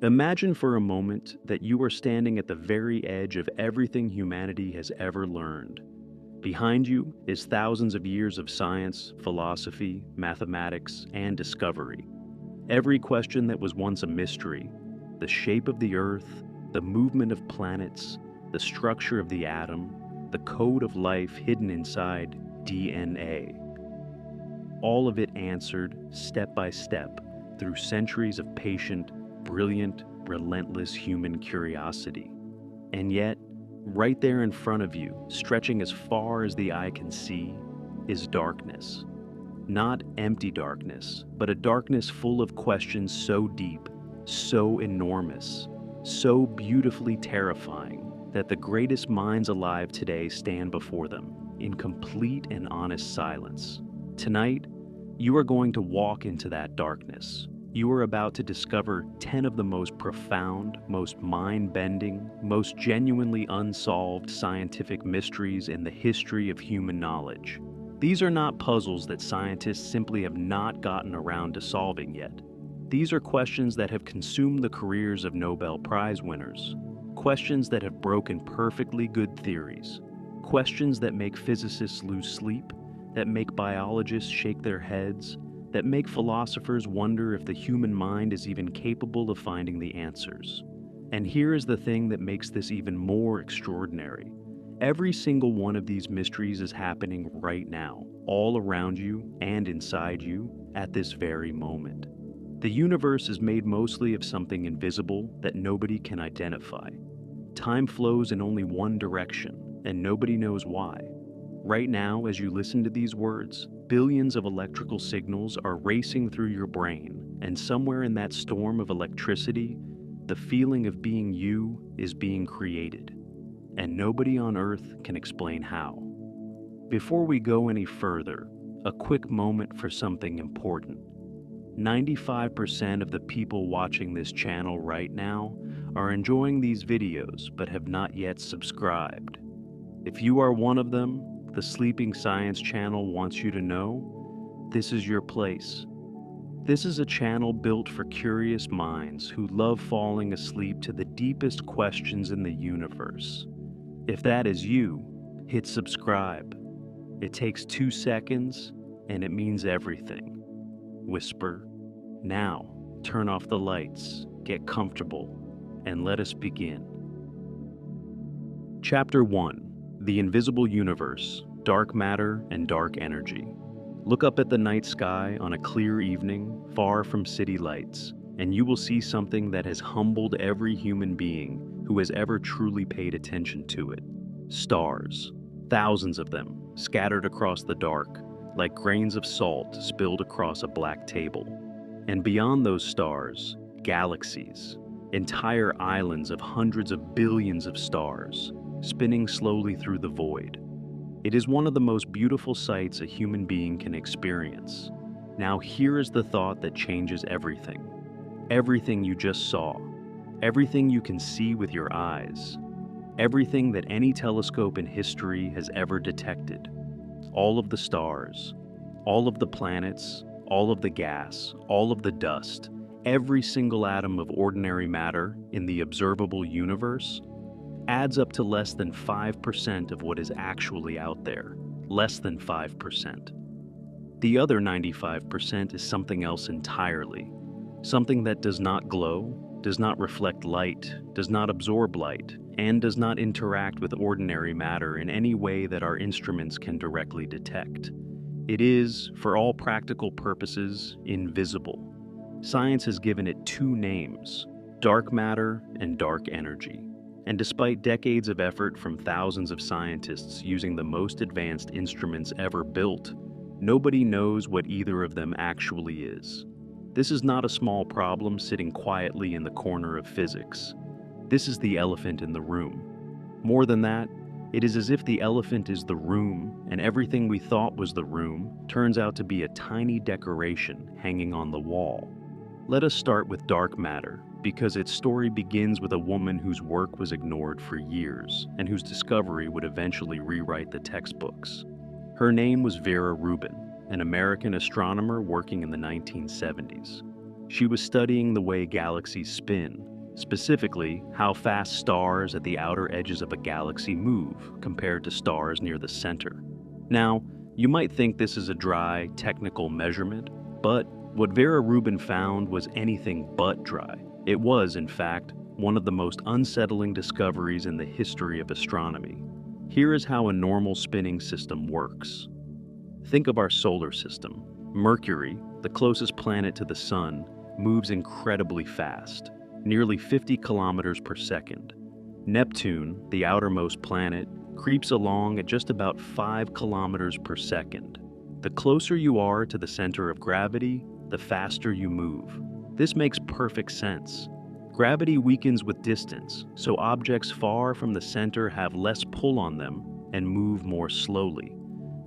Imagine for a moment that you are standing at the very edge of everything humanity has ever learned. Behind you is thousands of years of science, philosophy, mathematics, and discovery. Every question that was once a mystery, the shape of the Earth, the movement of planets, the structure of the atom, the code of life hidden inside DNA. All of it answered, step by step, through centuries of patient, brilliant, relentless human curiosity. And yet, right there in front of you, stretching as far as the eye can see, is darkness. Not empty darkness, but a darkness full of questions so deep, so enormous, so beautifully terrifying that the greatest minds alive today stand before them in complete and honest silence. Tonight, you are going to walk into that darkness. You are about to discover 10 of the most profound, most mind-bending, most genuinely unsolved scientific mysteries in the history of human knowledge. These are not puzzles that scientists simply have not gotten around to solving yet. These are questions that have consumed the careers of Nobel Prize winners, questions that have broken perfectly good theories, questions that make physicists lose sleep, that make biologists shake their heads, that make philosophers wonder if the human mind is even capable of finding the answers. And here is the thing that makes this even more extraordinary. Every single one of these mysteries is happening right now, all around you and inside you at this very moment. The universe is made mostly of something invisible that nobody can identify. Time flows in only one direction, and nobody knows why. Right now, as you listen to these words, billions of electrical signals are racing through your brain, and somewhere in that storm of electricity, the feeling of being you is being created. And nobody on Earth can explain how. Before we go any further, a quick moment for something important. 95% of the people watching this channel right now are enjoying these videos but have not yet subscribed. If you are one of them, the Sleeping Science channel wants you to know this is your place. This is a channel built for curious minds who love falling asleep to the deepest questions in the universe. If that is you, hit subscribe. It takes 2 seconds and it means everything. Whisper, now, turn off the lights, get comfortable, and let us begin. Chapter 1. The Invisible Universe, Dark Matter and Dark Energy. Look up at the night sky on a clear evening, far from city lights, and you will see something that has humbled every human being who has ever truly paid attention to it. Stars. Thousands of them, scattered across the dark, like grains of salt spilled across a black table. And beyond those stars, galaxies. Entire islands of hundreds of billions of stars, spinning slowly through the void. It is one of the most beautiful sights a human being can experience. Now here is the thought that changes everything. Everything you just saw. Everything you can see with your eyes. Everything that any telescope in history has ever detected. All of the stars. All of the planets. All of the gas. All of the dust. Every single atom of ordinary matter in the observable universe adds up to less than 5% of what is actually out there. Less than 5%. The other 95% is something else entirely. Something that does not glow, does not reflect light, does not absorb light, and does not interact with ordinary matter in any way that our instruments can directly detect. It is, for all practical purposes, invisible. Science has given it 2 names, dark matter and dark energy. And despite decades of effort from thousands of scientists using the most advanced instruments ever built, nobody knows what either of them actually is. This is not a small problem sitting quietly in the corner of physics. This is the elephant in the room. More than that, it is as if the elephant is the room, and everything we thought was the room turns out to be a tiny decoration hanging on the wall. Let us start with dark matter, because its story begins with a woman whose work was ignored for years, and whose discovery would eventually rewrite the textbooks. Her name was Vera Rubin, an American astronomer working in the 1970s. She was studying the way galaxies spin, Specifically, how fast stars at the outer edges of a galaxy move compared to stars near the center. Now, you might think this is a dry, technical measurement, but what Vera Rubin found was anything but dry. It was, in fact, one of the most unsettling discoveries in the history of astronomy. Here is how a normal spinning system works. Think of our solar system. Mercury, the closest planet to the Sun, moves incredibly fast, nearly 50 kilometers per second. Neptune, the outermost planet, creeps along at just about 5 kilometers per second. The closer you are to the center of gravity, the faster you move. This makes perfect sense. Gravity weakens with distance, so objects far from the center have less pull on them and move more slowly.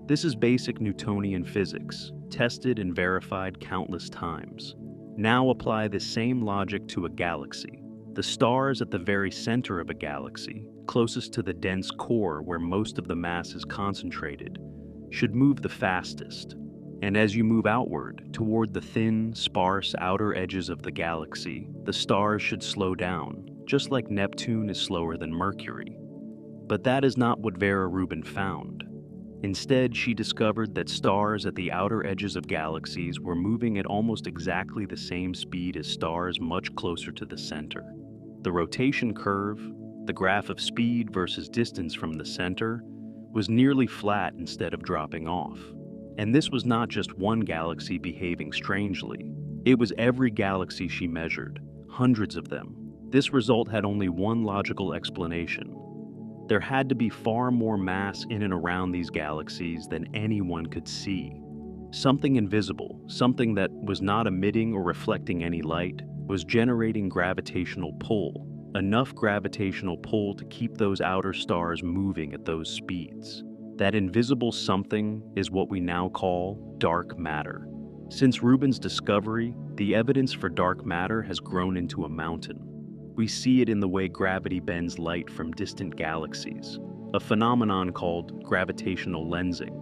This is basic Newtonian physics, tested and verified countless times. Now apply the same logic to a galaxy. The stars at the very center of a galaxy, closest to the dense core where most of the mass is concentrated, should move the fastest. And as you move outward, toward the thin, sparse outer edges of the galaxy, the stars should slow down, just like Neptune is slower than Mercury. But that is not what Vera Rubin found. Instead, she discovered that stars at the outer edges of galaxies were moving at almost exactly the same speed as stars much closer to the center. The rotation curve, the graph of speed versus distance from the center, was nearly flat instead of dropping off. And this was not just one galaxy behaving strangely. It was every galaxy she measured, hundreds of them. This result had only one logical explanation. There had to be far more mass in and around these galaxies than anyone could see. Something invisible, something that was not emitting or reflecting any light, was generating gravitational pull, enough gravitational pull to keep those outer stars moving at those speeds. That invisible something is what we now call dark matter. Since Rubin's discovery, the evidence for dark matter has grown into a mountain. We see it in the way gravity bends light from distant galaxies, a phenomenon called gravitational lensing,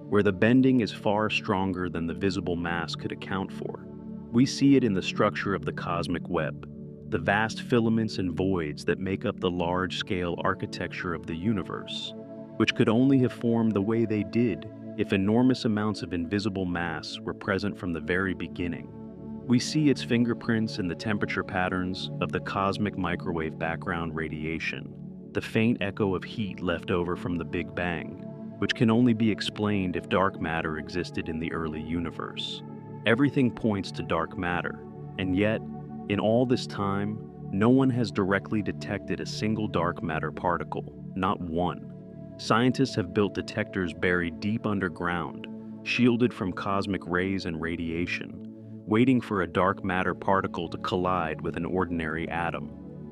where the bending is far stronger than the visible mass could account for. We see it in the structure of the cosmic web, the vast filaments and voids that make up the large-scale architecture of the universe, which could only have formed the way they did if enormous amounts of invisible mass were present from the very beginning. We see its fingerprints in the temperature patterns of the cosmic microwave background radiation, the faint echo of heat left over from the Big Bang, which can only be explained if dark matter existed in the early universe. Everything points to dark matter, and yet, in all this time, no one has directly detected a single dark matter particle, not one. Scientists have built detectors buried deep underground, shielded from cosmic rays and radiation, waiting for a dark matter particle to collide with an ordinary atom.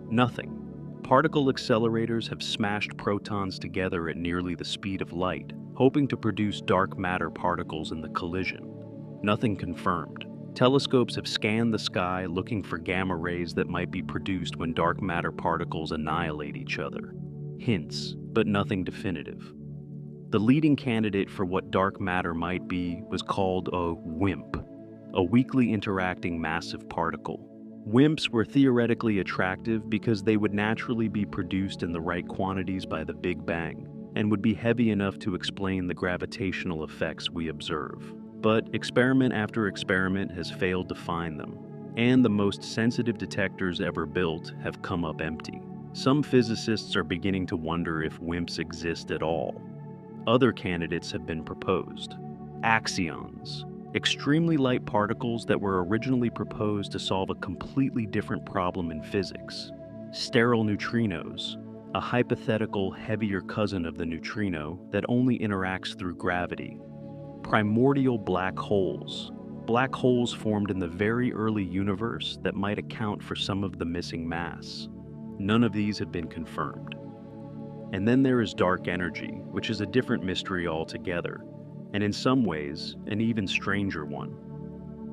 Nothing. Particle accelerators have smashed protons together at nearly the speed of light, hoping to produce dark matter particles in the collision. Nothing confirmed. Telescopes have scanned the sky looking for gamma rays that might be produced when dark matter particles annihilate each other. Hints, but nothing definitive. The leading candidate for what dark matter might be was called a WIMP, a weakly interacting massive particle. WIMPs were theoretically attractive because they would naturally be produced in the right quantities by the Big Bang, and would be heavy enough to explain the gravitational effects we observe. But experiment after experiment has failed to find them, and the most sensitive detectors ever built have come up empty. Some physicists are beginning to wonder if WIMPs exist at all. Other candidates have been proposed. Axions, extremely light particles that were originally proposed to solve a completely different problem in physics. Sterile neutrinos, a hypothetical heavier cousin of the neutrino that only interacts through gravity. Primordial black holes formed in the very early universe that might account for some of the missing mass. None of these have been confirmed. And then there is dark energy, which is a different mystery altogether, and in some ways, an even stranger one.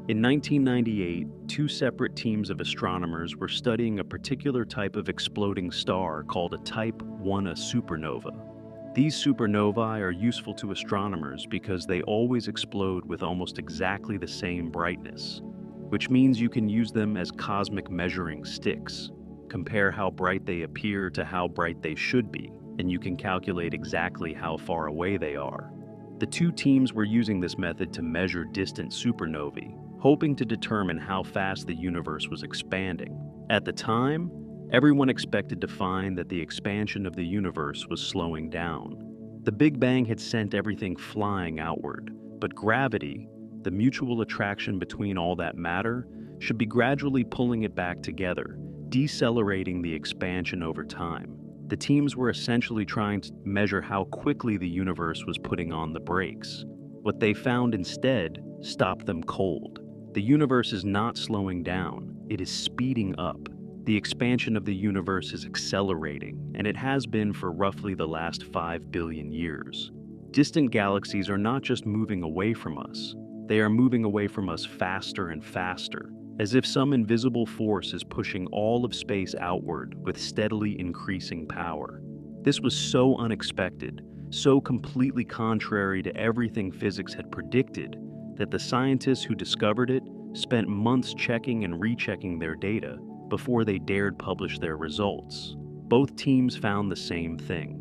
In 1998, two separate teams of astronomers were studying a particular type of exploding star called a Type 1a supernova. These supernovae are useful to astronomers because they always explode with almost exactly the same brightness, which means you can use them as cosmic measuring sticks. compare how bright they appear to how bright they should be, and you can calculate exactly how far away they are. The two teams were using this method to measure distant supernovae, hoping to determine how fast the universe was expanding. At the time, everyone expected to find that the expansion of the universe was slowing down. The Big Bang had sent everything flying outward, but gravity, the mutual attraction between all that matter, should be gradually pulling it back together, decelerating the expansion over time. The teams were essentially trying to measure how quickly the universe was putting on the brakes. What they found instead stopped them cold. The universe is not slowing down, it is speeding up. The expansion of the universe is accelerating, and it has been for roughly the last 5 billion years. Distant galaxies are not just moving away from us, they are moving away from us faster and faster, as if some invisible force is pushing all of space outward with steadily increasing power. This was so unexpected, so completely contrary to everything physics had predicted, that the scientists who discovered it spent months checking and rechecking their data before they dared publish their results. Both teams found the same thing.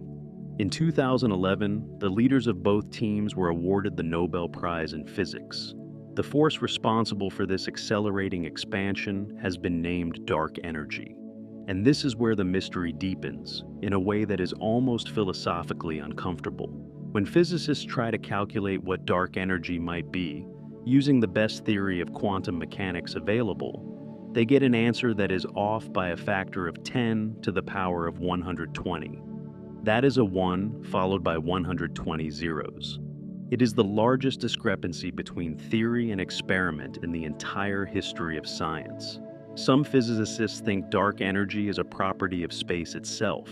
In 2011, the leaders of both teams were awarded the Nobel Prize in Physics. The force responsible for this accelerating expansion has been named dark energy. And this is where the mystery deepens, in a way that is almost philosophically uncomfortable. When physicists try to calculate what dark energy might be, using the best theory of quantum mechanics available, they get an answer that is off by a factor of 10 to the power of 120. That is a 1 followed by 120 zeros. It is the largest discrepancy between theory and experiment in the entire history of science. Some physicists think dark energy is a property of space itself.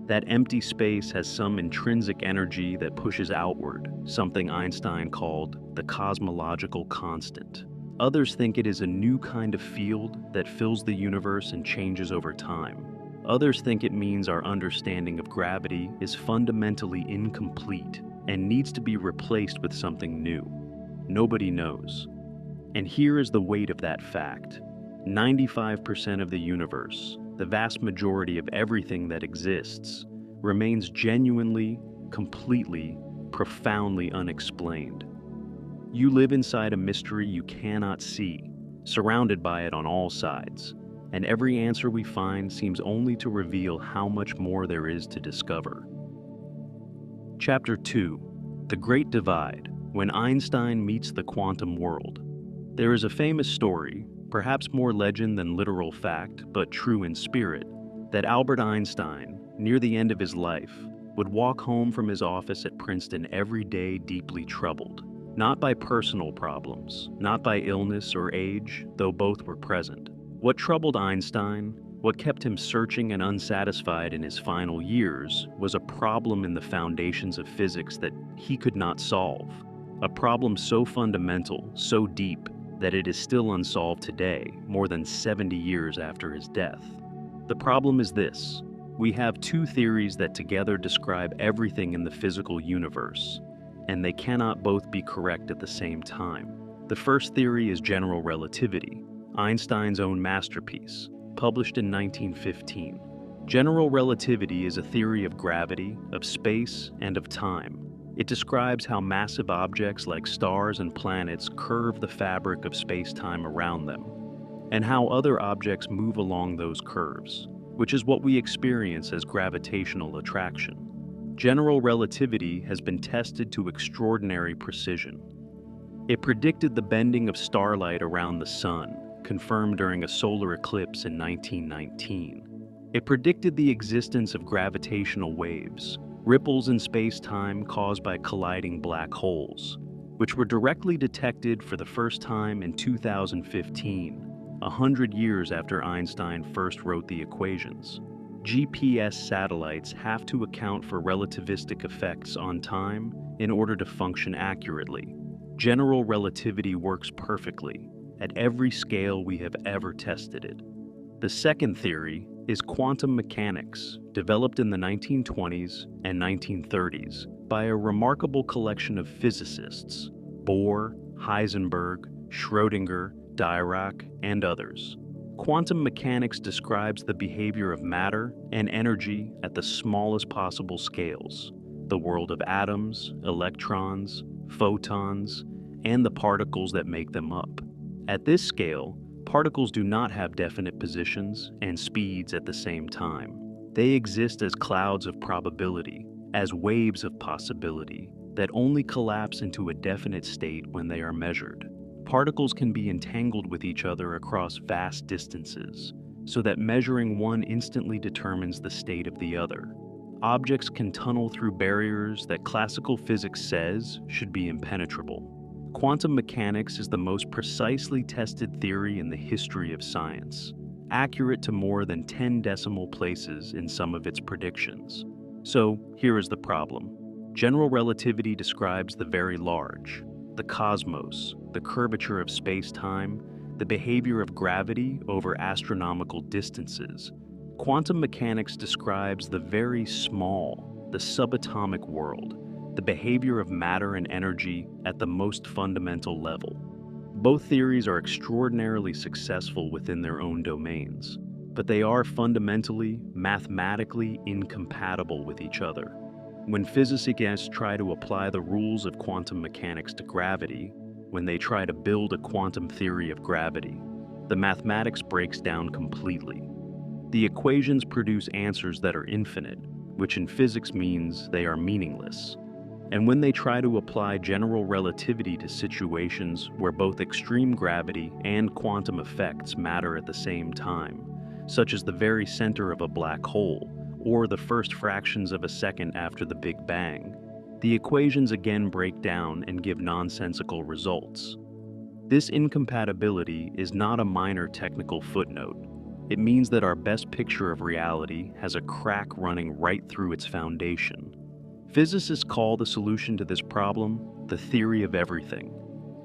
That empty space has some intrinsic energy that pushes outward, something Einstein called the cosmological constant. Others think it is a new kind of field that fills the universe and changes over time. Others think it means our understanding of gravity is fundamentally incomplete and needs to be replaced with something new. Nobody knows. And here is the weight of that fact. 95% of the universe, the vast majority of everything that exists, remains genuinely, completely, profoundly unexplained. You live inside a mystery you cannot see, surrounded by it on all sides, and every answer we find seems only to reveal how much more there is to discover. Chapter 2: The Great Divide, When Einstein Meets the Quantum World. There is a famous story, perhaps more legend than literal fact, but true in spirit, that Albert Einstein, near the end of his life, would walk home from his office at Princeton every day deeply troubled. Not by personal problems, not by illness or age, though both were present. What troubled Einstein, what kept him searching and unsatisfied in his final years, was a problem in the foundations of physics that he could not solve. A problem so fundamental, so deep, that it is still unsolved today, more than 70 years after his death. The problem is this: we have two theories that together describe everything in the physical universe, and they cannot both be correct at the same time. The first theory is general relativity, Einstein's own masterpiece, published in 1915. General relativity is a theory of gravity, of space, and of time. It describes how massive objects like stars and planets curve the fabric of space-time around them, and how other objects move along those curves, which is what we experience as gravitational attraction. General relativity has been tested to extraordinary precision. It predicted the bending of starlight around the sun, confirmed during a solar eclipse in 1919. It predicted the existence of gravitational waves, ripples in space-time caused by colliding black holes, which were directly detected for the first time in 2015, 100 years after Einstein first wrote the equations. GPS satellites have to account for relativistic effects on time in order to function accurately. General relativity works perfectly at every scale we have ever tested it. The second theory is quantum mechanics, developed in the 1920s and 1930s by a remarkable collection of physicists: Bohr, Heisenberg, Schrödinger, Dirac, and others. Quantum mechanics describes the behavior of matter and energy at the smallest possible scales, the world of atoms, electrons, photons, and the particles that make them up. At this scale, particles do not have definite positions and speeds at the same time. They exist as clouds of probability, as waves of possibility, that only collapse into a definite state when they are measured. Particles can be entangled with each other across vast distances, so that measuring one instantly determines the state of the other. Objects can tunnel through barriers that classical physics says should be impenetrable. Quantum mechanics is the most precisely tested theory in the history of science, accurate to more than 10 decimal places in some of its predictions. So, here is the problem. General relativity describes the very large, the cosmos, the curvature of space-time, the behavior of gravity over astronomical distances. Quantum mechanics describes the very small, the subatomic world, the behavior of matter and energy at the most fundamental level. Both theories are extraordinarily successful within their own domains, but they are fundamentally, mathematically incompatible with each other. When physicists try to apply the rules of quantum mechanics to gravity, when they try to build a quantum theory of gravity, the mathematics breaks down completely. The equations produce answers that are infinite, which in physics means they are meaningless. And when they try to apply general relativity to situations where both extreme gravity and quantum effects matter at the same time, such as the very center of a black hole, or the first fractions of a second after the Big Bang, the equations again break down and give nonsensical results. This incompatibility is not a minor technical footnote. It means that our best picture of reality has a crack running right through its foundation. Physicists call the solution to this problem the theory of everything,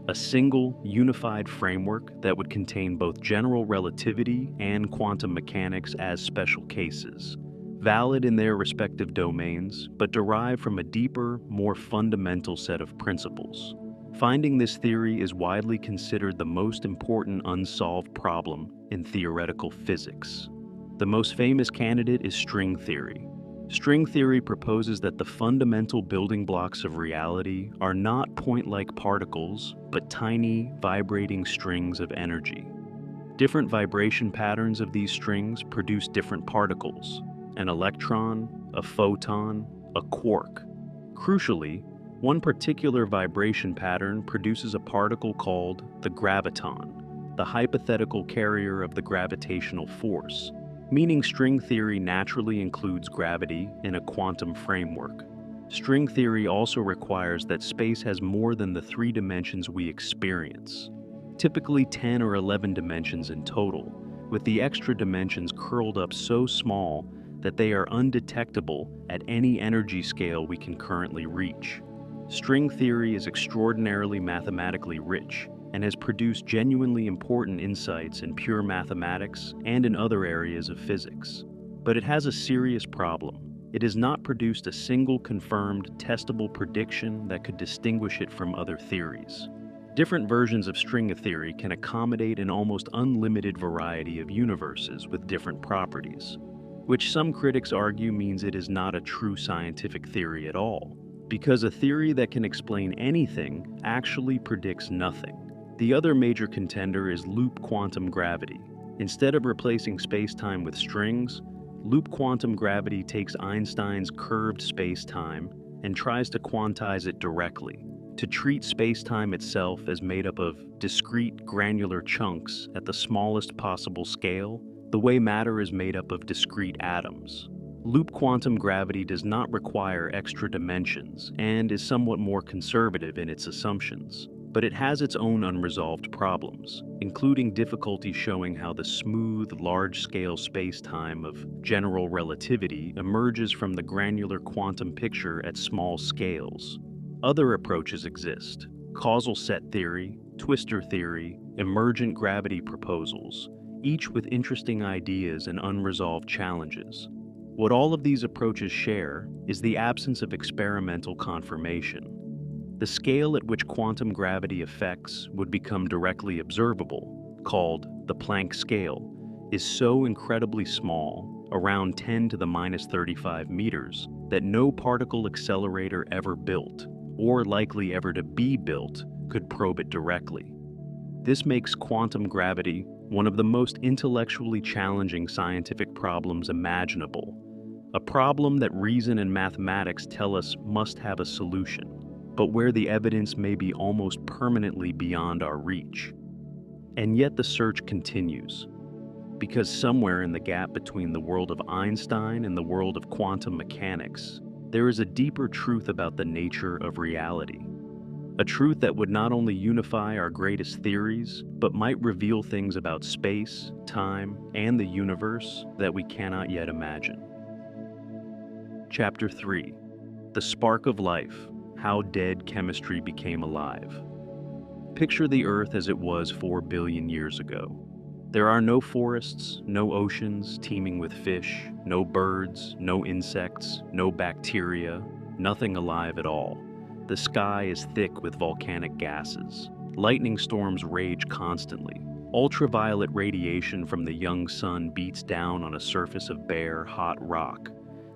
a single, unified framework that would contain both general relativity and quantum mechanics as special cases, valid in their respective domains, but derived from a deeper, more fundamental set of principles. Finding this theory is widely considered the most important unsolved problem in theoretical physics. The most famous candidate is string theory. String theory proposes that the fundamental building blocks of reality are not point-like particles, but tiny, vibrating strings of energy. Different vibration patterns of these strings produce different particles: an electron, a photon, a quark. Crucially, one particular vibration pattern produces a particle called the graviton, the hypothetical carrier of the gravitational force, meaning string theory naturally includes gravity in a quantum framework. String theory also requires that space has more than the 3 dimensions we experience, typically 10 or 11 dimensions in total, with the extra dimensions curled up so small that they are undetectable at any energy scale we can currently reach. String theory is extraordinarily mathematically rich and has produced genuinely important insights in pure mathematics and in other areas of physics. But it has a serious problem. It has not produced a single confirmed, testable prediction that could distinguish it from other theories. Different versions of string theory can accommodate an almost unlimited variety of universes with different properties, which some critics argue means it is not a true scientific theory at all, because a theory that can explain anything actually predicts nothing. The other major contender is loop quantum gravity. Instead of replacing space-time with strings, loop quantum gravity takes Einstein's curved space-time and tries to quantize it directly, to treat space-time itself as made up of discrete granular chunks at the smallest possible scale, the way matter is made up of discrete atoms. Loop quantum gravity does not require extra dimensions and is somewhat more conservative in its assumptions, but it has its own unresolved problems, including difficulty showing how the smooth, large-scale space-time of general relativity emerges from the granular quantum picture at small scales. Other approaches exist: causal set theory, twistor theory, emergent gravity proposals, each with interesting ideas and unresolved challenges. What all of these approaches share is the absence of experimental confirmation. The scale at which quantum gravity effects would become directly observable, called the Planck scale, is so incredibly small, around 10 to the minus 35 meters, that no particle accelerator ever built, or likely ever to be built, could probe it directly. This makes quantum gravity one of the most intellectually challenging scientific problems imaginable, a problem that reason and mathematics tell us must have a solution, but where the evidence may be almost permanently beyond our reach. And yet the search continues, because somewhere in the gap between the world of Einstein and the world of quantum mechanics, there is a deeper truth about the nature of reality. A truth that would not only unify our greatest theories, but might reveal things about space, time, and the universe that we cannot yet imagine. Chapter 3: The Spark of Life: How Dead Chemistry Became Alive. Picture the Earth as it was 4 billion years ago. There are no forests, no oceans teeming with fish, no birds, no insects, no bacteria, nothing alive at all. The sky is thick with volcanic gases. Lightning storms rage constantly. Ultraviolet radiation from the young sun beats down on a surface of bare, hot rock.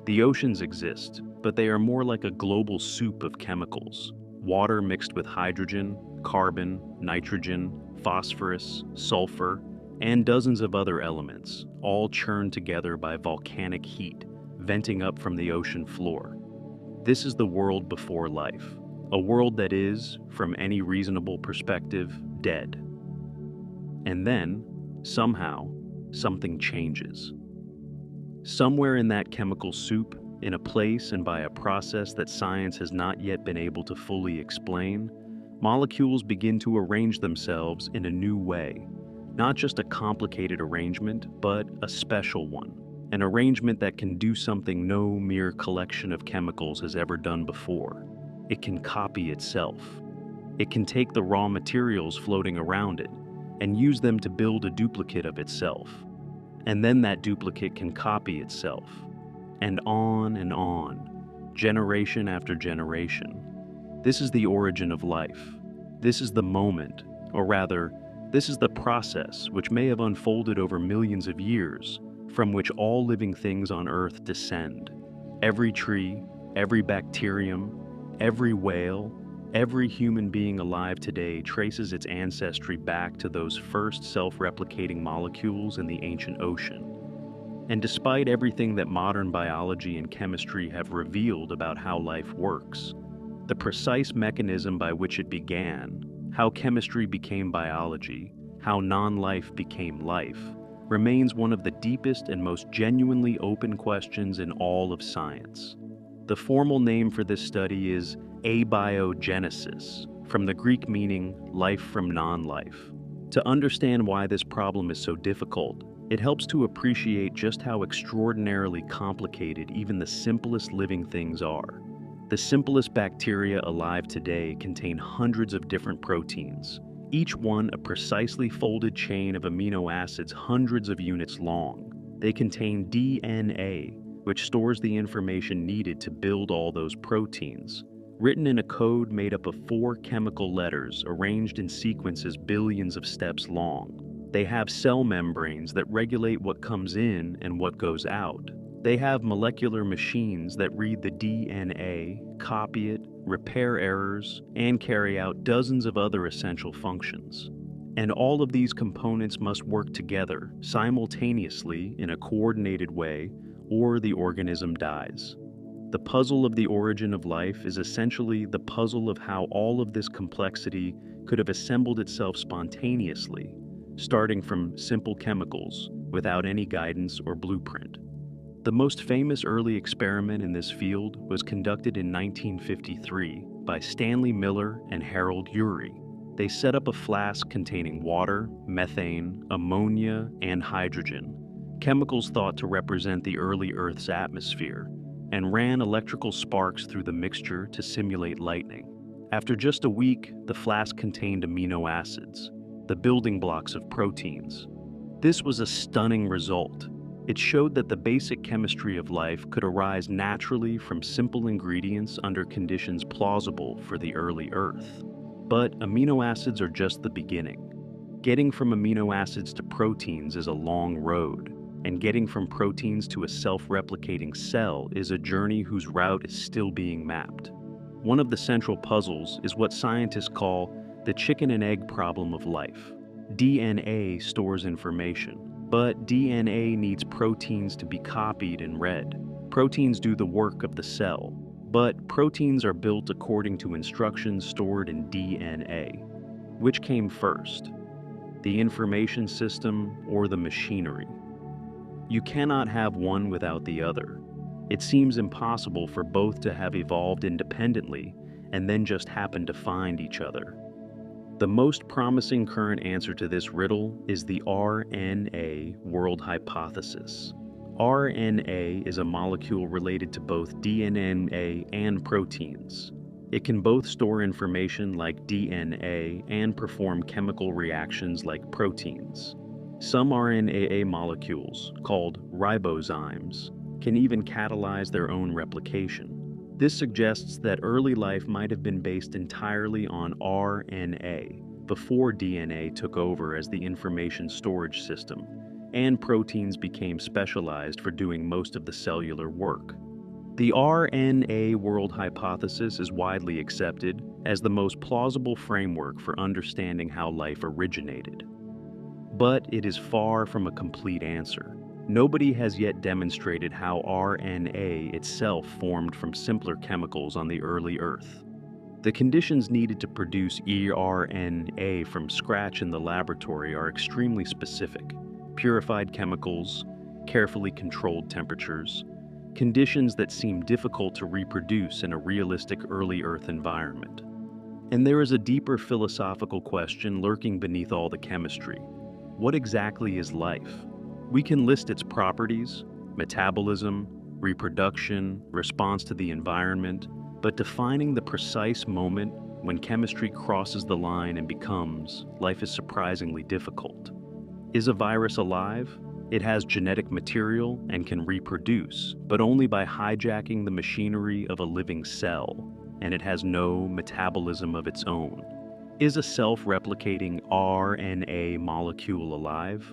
The oceans exist, but they are more like a global soup of chemicals. Water mixed with hydrogen, carbon, nitrogen, phosphorus, sulfur, and dozens of other elements, all churned together by volcanic heat, venting up from the ocean floor. This is the world before life, a world that is, from any reasonable perspective, dead. And then, somehow, something changes. Somewhere in that chemical soup, in a place and by a process that science has not yet been able to fully explain, molecules begin to arrange themselves in a new way. Not just a complicated arrangement, but a special one. An arrangement that can do something no mere collection of chemicals has ever done before. It can copy itself. It can take the raw materials floating around it and use them to build a duplicate of itself. And then that duplicate can copy itself. And on, generation after generation. This is the origin of life. This is the moment, or rather, this is the process which may have unfolded over millions of years, from which all living things on Earth descend. Every tree, every bacterium, every whale, every human being alive today traces its ancestry back to those first self-replicating molecules in the ancient ocean. And despite everything that modern biology and chemistry have revealed about how life works, the precise mechanism by which it began, how chemistry became biology, how non-life became life, remains one of the deepest and most genuinely open questions in all of science. The formal name for this study is Abiogenesis, from the Greek meaning life from non-life. To understand why this problem is so difficult, it helps to appreciate just how extraordinarily complicated even the simplest living things are. The simplest bacteria alive today contain hundreds of different proteins, each one a precisely folded chain of amino acids hundreds of units long. They contain DNA, which stores the information needed to build all those proteins, written in a code made up of 4 chemical letters arranged in sequences billions of steps long. They have cell membranes that regulate what comes in and what goes out. They have molecular machines that read the DNA, copy it, repair errors, and carry out dozens of other essential functions. And all of these components must work together, simultaneously, in a coordinated way, or the organism dies. The puzzle of the origin of life is essentially the puzzle of how all of this complexity could have assembled itself spontaneously, starting from simple chemicals, without any guidance or blueprint. The most famous early experiment in this field was conducted in 1953 by Stanley Miller and Harold Urey. They set up a flask containing water, methane, ammonia, and hydrogen, chemicals thought to represent the early Earth's atmosphere, and ran electrical sparks through the mixture to simulate lightning. After just a week, the flask contained amino acids, the building blocks of proteins. This was a stunning result. It showed that the basic chemistry of life could arise naturally from simple ingredients under conditions plausible for the early Earth. But amino acids are just the beginning. Getting from amino acids to proteins is a long road, and getting from proteins to a self-replicating cell is a journey whose route is still being mapped. One of the central puzzles is what scientists call the chicken and egg problem of life. DNA stores information, but DNA needs proteins to be copied and read. Proteins do the work of the cell, but proteins are built according to instructions stored in DNA. Which came first, the information system or the machinery? You cannot have one without the other. It seems impossible for both to have evolved independently and then just happen to find each other. The most promising current answer to this riddle is the RNA world hypothesis. RNA is a molecule related to both DNA and proteins. It can both store information like DNA and perform chemical reactions like proteins. Some RNA molecules, called ribozymes, can even catalyze their own replication. This suggests that early life might have been based entirely on RNA before DNA took over as the information storage system, and proteins became specialized for doing most of the cellular work. The RNA world hypothesis is widely accepted as the most plausible framework for understanding how life originated. But it is far from a complete answer. Nobody has yet demonstrated how RNA itself formed from simpler chemicals on the early Earth. The conditions needed to produce eRNA from scratch in the laboratory are extremely specific. Purified chemicals, carefully controlled temperatures, conditions that seem difficult to reproduce in a realistic early Earth environment. And there is a deeper philosophical question lurking beneath all the chemistry. What exactly is life? We can list its properties, metabolism, reproduction, response to the environment, but defining the precise moment when chemistry crosses the line and becomes life is surprisingly difficult. Is a virus alive? It has genetic material and can reproduce, but only by hijacking the machinery of a living cell, and it has no metabolism of its own. Is a self-replicating RNA molecule alive?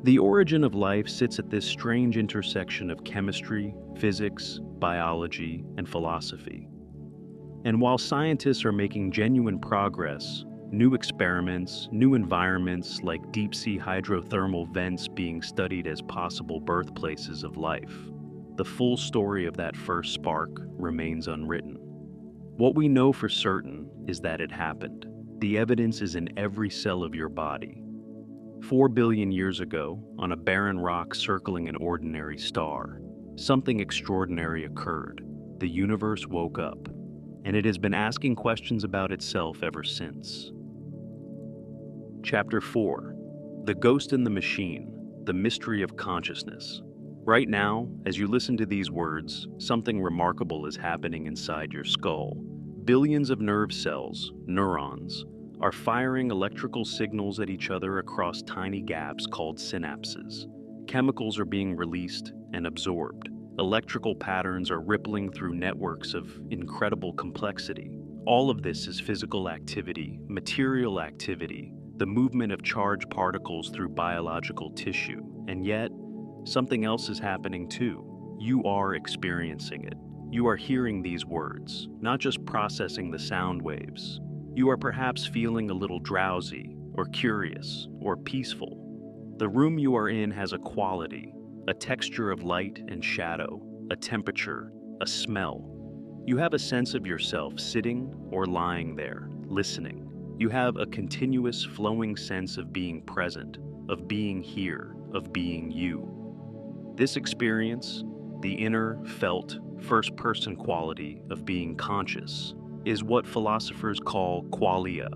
The origin of life sits at this strange intersection of chemistry, physics, biology, and philosophy. And while scientists are making genuine progress, new experiments, new environments like deep-sea hydrothermal vents being studied as possible birthplaces of life, the full story of that first spark remains unwritten. What we know for certain is that it happened. The evidence is in every cell of your body. 4 billion years ago, on a barren rock circling an ordinary star, something extraordinary occurred. The universe woke up, and it has been asking questions about itself ever since. Chapter 4: The Ghost in the Machine, the Mystery of Consciousness. Right now, as you listen to these words, something remarkable is happening inside your skull. Billions of nerve cells, neurons, are firing electrical signals at each other across tiny gaps called synapses. Chemicals are being released and absorbed. Electrical patterns are rippling through networks of incredible complexity. All of this is physical activity, material activity, the movement of charged particles through biological tissue. And yet, something else is happening too. You are experiencing it. You are hearing these words, not just processing the sound waves. You are perhaps feeling a little drowsy, or curious, or peaceful. The room you are in has a quality, a texture of light and shadow, a temperature, a smell. You have a sense of yourself sitting or lying there, listening. You have a continuous flowing sense of being present, of being here, of being you. This experience, the inner, felt, first-person quality of being conscious, is what philosophers call qualia,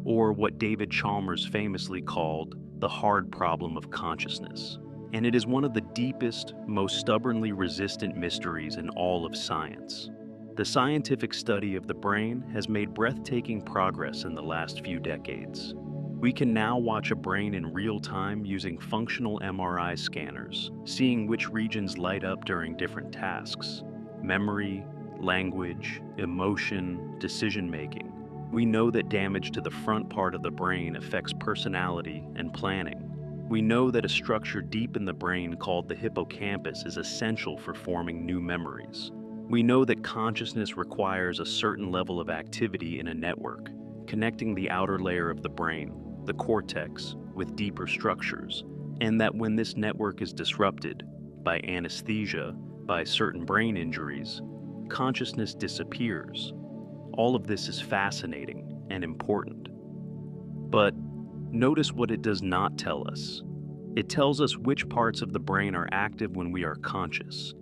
or what David Chalmers famously called the hard problem of consciousness. And it is one of the deepest, most stubbornly resistant mysteries in all of science. The scientific study of the brain has made breathtaking progress in the last few decades. We can now watch a brain in real time using functional MRI scanners, seeing which regions light up during different tasks: memory, language, emotion, decision-making. We know that damage to the front part of the brain affects personality and planning. We know that a structure deep in the brain called the hippocampus is essential for forming new memories. We know that consciousness requires a certain level of activity in a network, connecting the outer layer of the brain, the cortex, with deeper structures, and that when this network is disrupted by anesthesia, by certain brain injuries, consciousness disappears. All of this is fascinating and important. But notice what it does not tell us. It tells us which parts of the brain are active when we are conscious.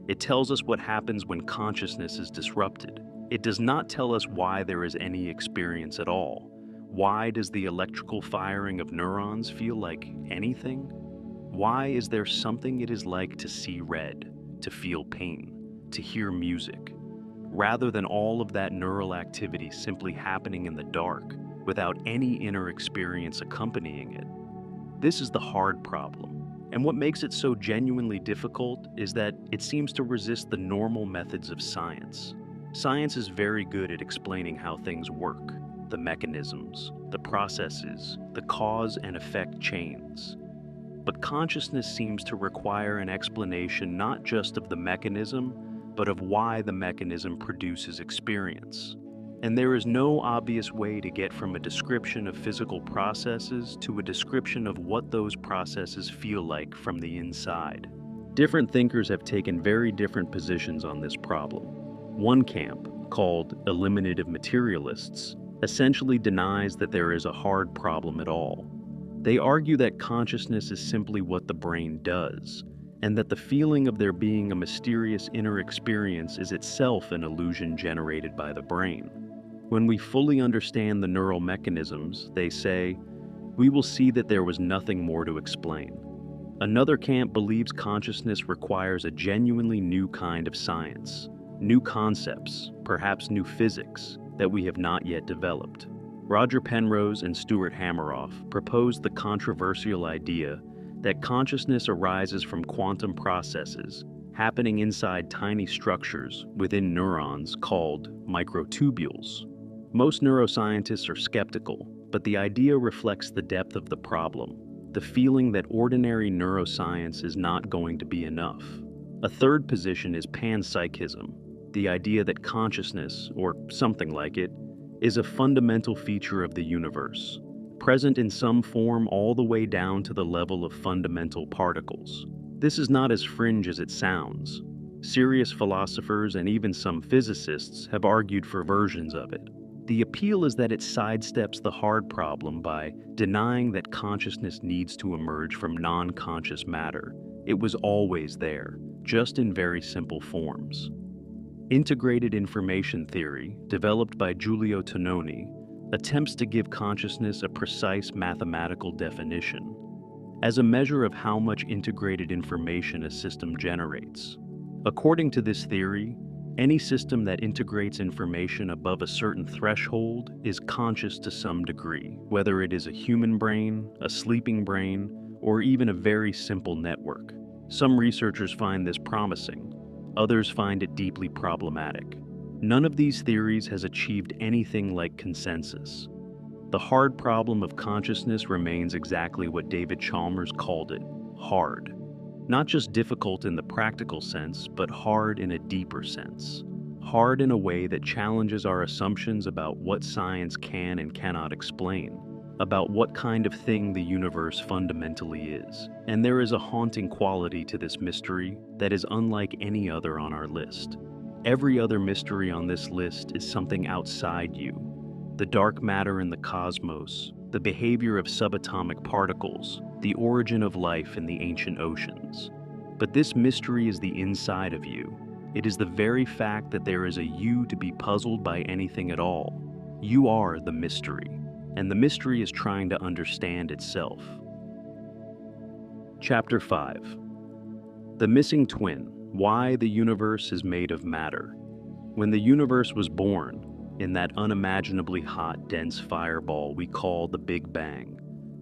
It tells us what happens when consciousness is disrupted. It does not tell us why there is any experience at all. Why does the electrical firing of neurons feel like anything? Why is there something it is like to see red, to feel pain, to hear music, rather than all of that neural activity simply happening in the dark without any inner experience accompanying it? This is the hard problem. And what makes it so genuinely difficult is that it seems to resist the normal methods of science. Science is very good at explaining how things work, the mechanisms, the processes, the cause and effect chains. But consciousness seems to require an explanation not just of the mechanism, but of why the mechanism produces experience. And there is no obvious way to get from a description of physical processes to a description of what those processes feel like from the inside. Different thinkers have taken very different positions on this problem. One camp, called eliminative materialists, essentially denies that there is a hard problem at all. They argue that consciousness is simply what the brain does, and that the feeling of there being a mysterious inner experience is itself an illusion generated by the brain. When we fully understand the neural mechanisms, they say, we will see that there was nothing more to explain. Another camp believes consciousness requires a genuinely new kind of science, new concepts, perhaps new physics, that we have not yet developed. Roger Penrose and Stuart Hameroff proposed the controversial idea that consciousness arises from quantum processes happening inside tiny structures within neurons called microtubules. Most neuroscientists are skeptical, but the idea reflects the depth of the problem, the feeling that ordinary neuroscience is not going to be enough. A third position is panpsychism, the idea that consciousness, or something like it, is a fundamental feature of the universe, present in some form all the way down to the level of fundamental particles. This is not as fringe as it sounds. Serious philosophers and even some physicists have argued for versions of it. The appeal is that it sidesteps the hard problem by denying that consciousness needs to emerge from non-conscious matter. It was always there, just in very simple forms. Integrated information theory, developed by Giulio Tononi, attempts to give consciousness a precise mathematical definition, as a measure of how much integrated information a system generates. According to this theory, any system that integrates information above a certain threshold is conscious to some degree, whether it is a human brain, a sleeping brain, or even a very simple network. Some researchers find this promising. Others find it deeply problematic. None of these theories has achieved anything like consensus. The hard problem of consciousness remains exactly what David Chalmers called it, hard. Not just difficult in the practical sense, but hard in a deeper sense. Hard in a way that challenges our assumptions about what science can and cannot explain, about what kind of thing the universe fundamentally is. And there is a haunting quality to this mystery that is unlike any other on our list. Every other mystery on this list is something outside you. The dark matter in the cosmos, the behavior of subatomic particles, the origin of life in the ancient oceans. But this mystery is the inside of you. It is the very fact that there is a you to be puzzled by anything at all. You are the mystery, and the mystery is trying to understand itself. Chapter 5. The Missing Twin: Why the Universe is Made of Matter. When the universe was born, in that unimaginably hot, dense fireball we call the Big Bang,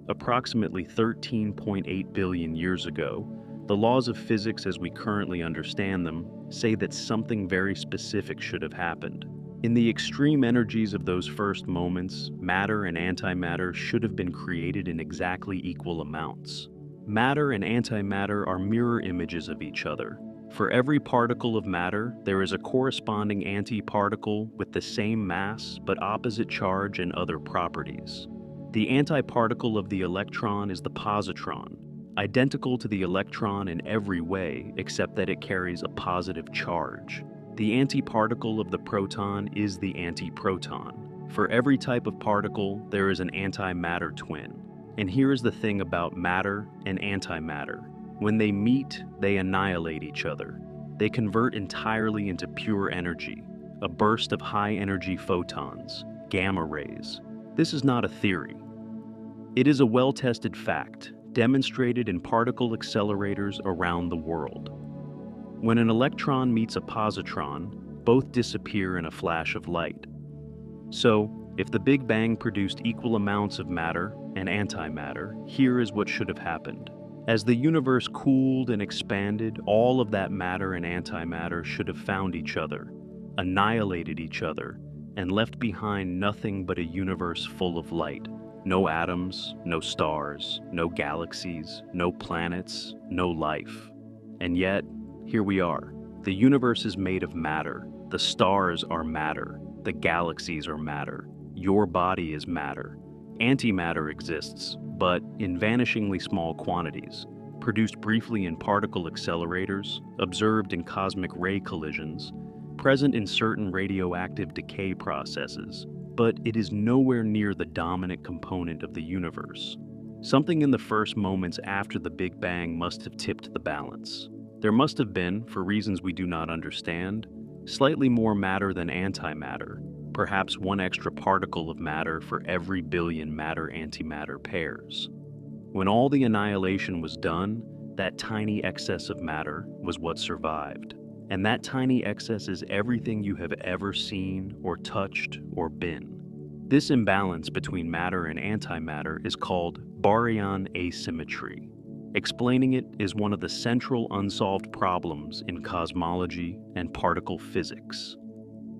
approximately 13.8 billion years ago, the laws of physics as we currently understand them say that something very specific should have happened. In the extreme energies of those first moments, matter and antimatter should have been created in exactly equal amounts. Matter and antimatter are mirror images of each other. For every particle of matter, there is a corresponding antiparticle with the same mass but opposite charge and other properties. The antiparticle of the electron is the positron, identical to the electron in every way except that it carries a positive charge. The antiparticle of the proton is the antiproton. For every type of particle, there is an antimatter twin. And here is the thing about matter and antimatter. When they meet, they annihilate each other. They convert entirely into pure energy, a burst of high-energy photons, gamma rays. This is not a theory. It is a well-tested fact, demonstrated in particle accelerators around the world. When an electron meets a positron, both disappear in a flash of light. So, if the Big Bang produced equal amounts of matter and antimatter, here is what should have happened. As the universe cooled and expanded, all of that matter and antimatter should have found each other, annihilated each other, and left behind nothing but a universe full of light. No atoms, no stars, no galaxies, no planets, no life. And yet, here we are. The universe is made of matter. The stars are matter. The galaxies are matter. Your body is matter. Antimatter exists, but in vanishingly small quantities, produced briefly in particle accelerators, observed in cosmic ray collisions, present in certain radioactive decay processes, but it is nowhere near the dominant component of the universe. Something in the first moments after the Big Bang must have tipped the balance. There must have been, for reasons we do not understand, slightly more matter than antimatter, perhaps one extra particle of matter for every billion matter-antimatter pairs. When all the annihilation was done, that tiny excess of matter was what survived. And that tiny excess is everything you have ever seen or touched or been. This imbalance between matter and antimatter is called baryon asymmetry. Explaining it is one of the central unsolved problems in cosmology and particle physics.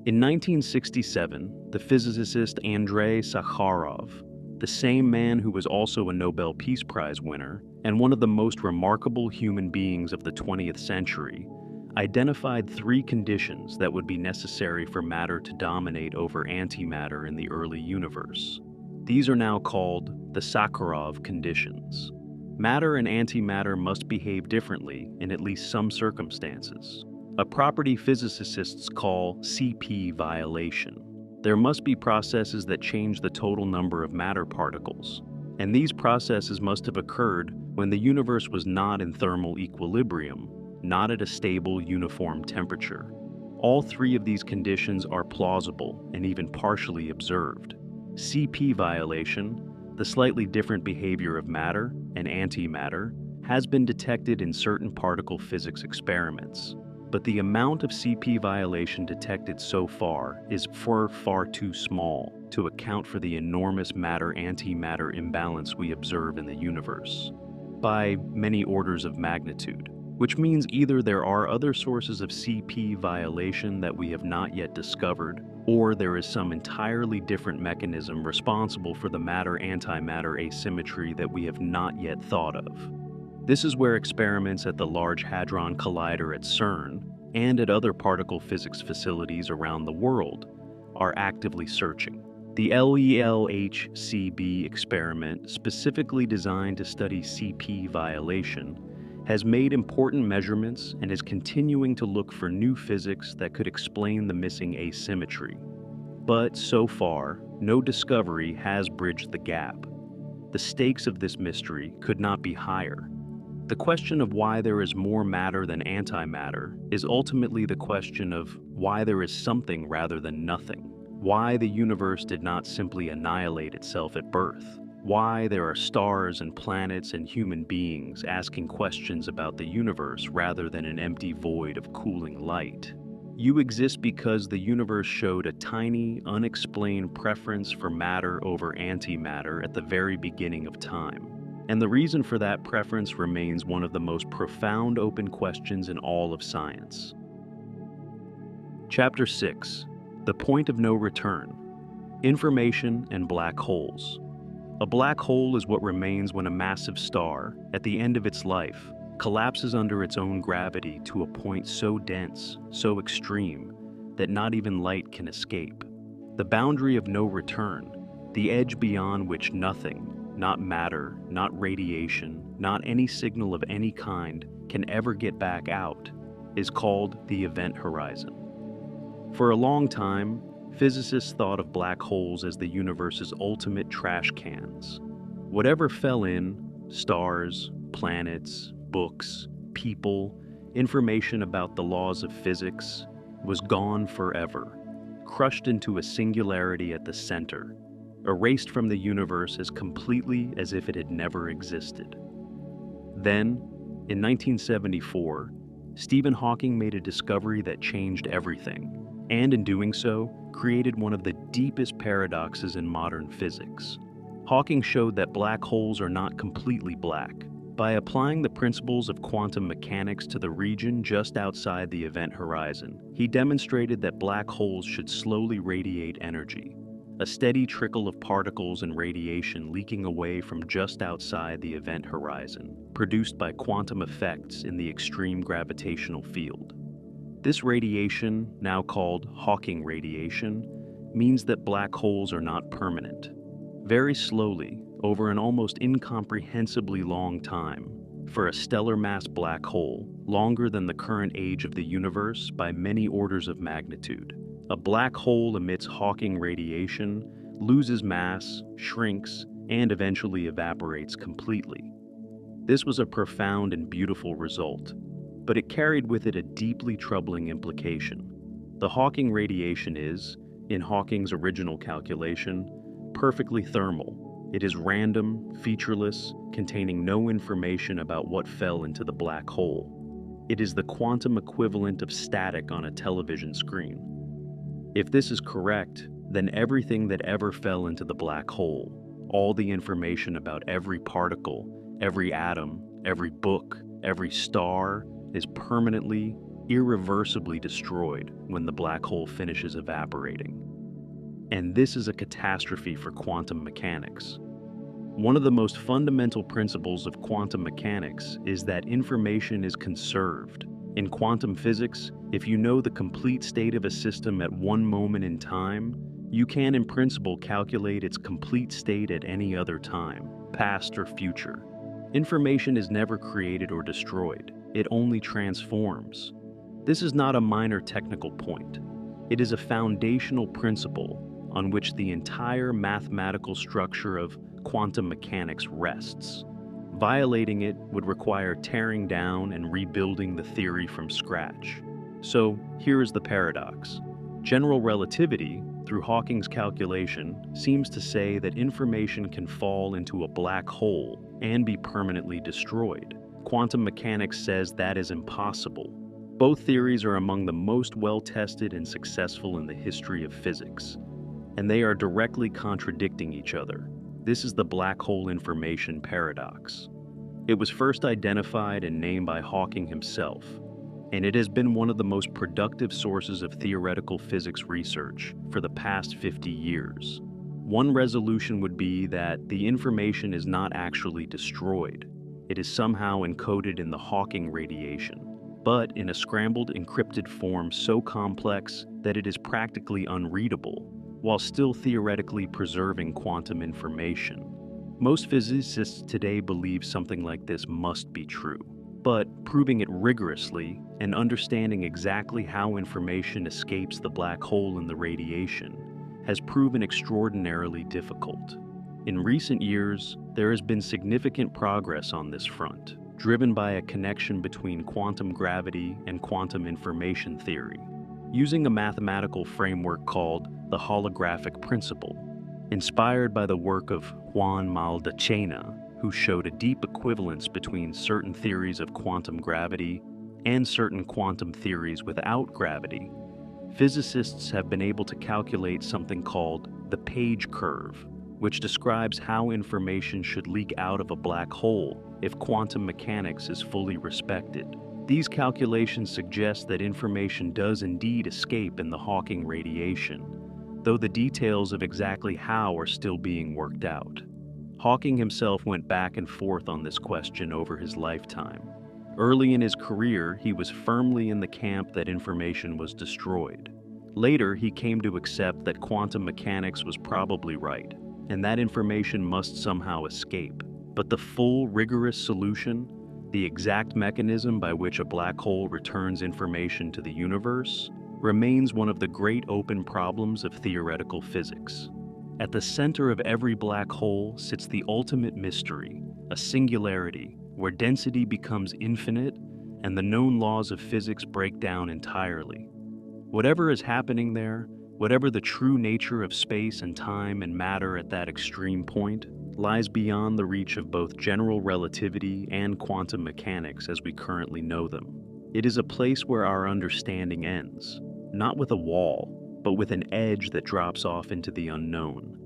In 1967, the physicist Andrei Sakharov, the same man who was also a Nobel Peace Prize winner and one of the most remarkable human beings of the 20th century, identified three conditions that would be necessary for matter to dominate over antimatter in the early universe. These are now called the Sakharov conditions. Matter and antimatter must behave differently in at least some circumstances, a property physicists call CP violation. There must be processes that change the total number of matter particles, and these processes must have occurred when the universe was not in thermal equilibrium, not at a stable, uniform temperature. All three of these conditions are plausible and even partially observed. CP violation, the slightly different behavior of matter and antimatter, has been detected in certain particle physics experiments. But the amount of CP violation detected so far is far too small to account for the enormous matter-antimatter imbalance we observe in the universe, by many orders of magnitude, which means either there are other sources of CP violation that we have not yet discovered, or there is some entirely different mechanism responsible for the matter-antimatter asymmetry that we have not yet thought of. This is where experiments at the Large Hadron Collider at CERN and at other particle physics facilities around the world are actively searching. The LELHCb experiment, specifically designed to study CP violation, has made important measurements and is continuing to look for new physics that could explain the missing asymmetry. But so far, no discovery has bridged the gap. The stakes of this mystery could not be higher. The question of why there is more matter than antimatter is ultimately the question of why there is something rather than nothing, why the universe did not simply annihilate itself at birth, why there are stars and planets and human beings asking questions about the universe rather than an empty void of cooling light. You exist because the universe showed a tiny, unexplained preference for matter over antimatter at the very beginning of time. And the reason for that preference remains one of the most profound open questions in all of science. Chapter 6. The point of no return. Information and black holes. A black hole is what remains when a massive star, at the end of its life, collapses under its own gravity to a point so dense, so extreme, that not even light can escape. The boundary of no return, the edge beyond which nothing, not matter, not radiation, not any signal of any kind, can ever get back out, is called the event horizon. For a long time, physicists thought of black holes as the universe's ultimate trash cans. Whatever fell in, stars, planets, books, people, information about the laws of physics, was gone forever, crushed into a singularity at the center, erased from the universe as completely as if it had never existed. Then, in 1974, Stephen Hawking made a discovery that changed everything, and in doing so, created one of the deepest paradoxes in modern physics. Hawking showed that black holes are not completely black. By applying the principles of quantum mechanics to the region just outside the event horizon, he demonstrated that black holes should slowly radiate energy, a steady trickle of particles and radiation leaking away from just outside the event horizon, produced by quantum effects in the extreme gravitational field. This radiation, now called Hawking radiation, means that black holes are not permanent. Very slowly, over an almost incomprehensibly long time, for a stellar mass black hole, longer than the current age of the universe by many orders of magnitude, a black hole emits Hawking radiation, loses mass, shrinks, and eventually evaporates completely. This was a profound and beautiful result, but it carried with it a deeply troubling implication. The Hawking radiation is, in Hawking's original calculation, perfectly thermal. It is random, featureless, containing no information about what fell into the black hole. It is the quantum equivalent of static on a television screen. If this is correct, then everything that ever fell into the black hole, all the information about every particle, every atom, every book, every star, is permanently, irreversibly destroyed when the black hole finishes evaporating. And this is a catastrophe for quantum mechanics. One of the most fundamental principles of quantum mechanics is that information is conserved. In quantum physics, if you know the complete state of a system at one moment in time, you can in principle calculate its complete state at any other time, past or future. Information is never created or destroyed. It only transforms. This is not a minor technical point. It is a foundational principle on which the entire mathematical structure of quantum mechanics rests. Violating it would require tearing down and rebuilding the theory from scratch. So here is the paradox. General relativity, through Hawking's calculation, seems to say that information can fall into a black hole and be permanently destroyed. Quantum mechanics says that is impossible. Both theories are among the most well-tested and successful in the history of physics, and they are directly contradicting each other. This is the black hole information paradox. It was first identified and named by Hawking himself, and it has been one of the most productive sources of theoretical physics research for the past 50 years. One resolution would be that the information is not actually destroyed. It is somehow encoded in the Hawking radiation, but in a scrambled, encrypted form so complex that it is practically unreadable, while still theoretically preserving quantum information. Most physicists today believe something like this must be true, but proving it rigorously and understanding exactly how information escapes the black hole in the radiation has proven extraordinarily difficult. In recent years, there has been significant progress on this front, driven by a connection between quantum gravity and quantum information theory, using a mathematical framework called the holographic principle, inspired by the work of Juan Maldacena, who showed a deep equivalence between certain theories of quantum gravity and certain quantum theories without gravity. Physicists have been able to calculate something called the page curve, which describes how information should leak out of a black hole if quantum mechanics is fully respected. These calculations suggest that information does indeed escape in the Hawking radiation, though the details of exactly how are still being worked out. Hawking himself went back and forth on this question over his lifetime. Early in his career, he was firmly in the camp that information was destroyed. Later, he came to accept that quantum mechanics was probably right, and that information must somehow escape. But the full, rigorous solution, the exact mechanism by which a black hole returns information to the universe, remains one of the great open problems of theoretical physics. At the center of every black hole sits the ultimate mystery, a singularity, where density becomes infinite and the known laws of physics break down entirely. Whatever is happening there, whatever the true nature of space and time and matter at that extreme point, lies beyond the reach of both general relativity and quantum mechanics as we currently know them. It is a place where our understanding ends, not with a wall, but with an edge that drops off into the unknown.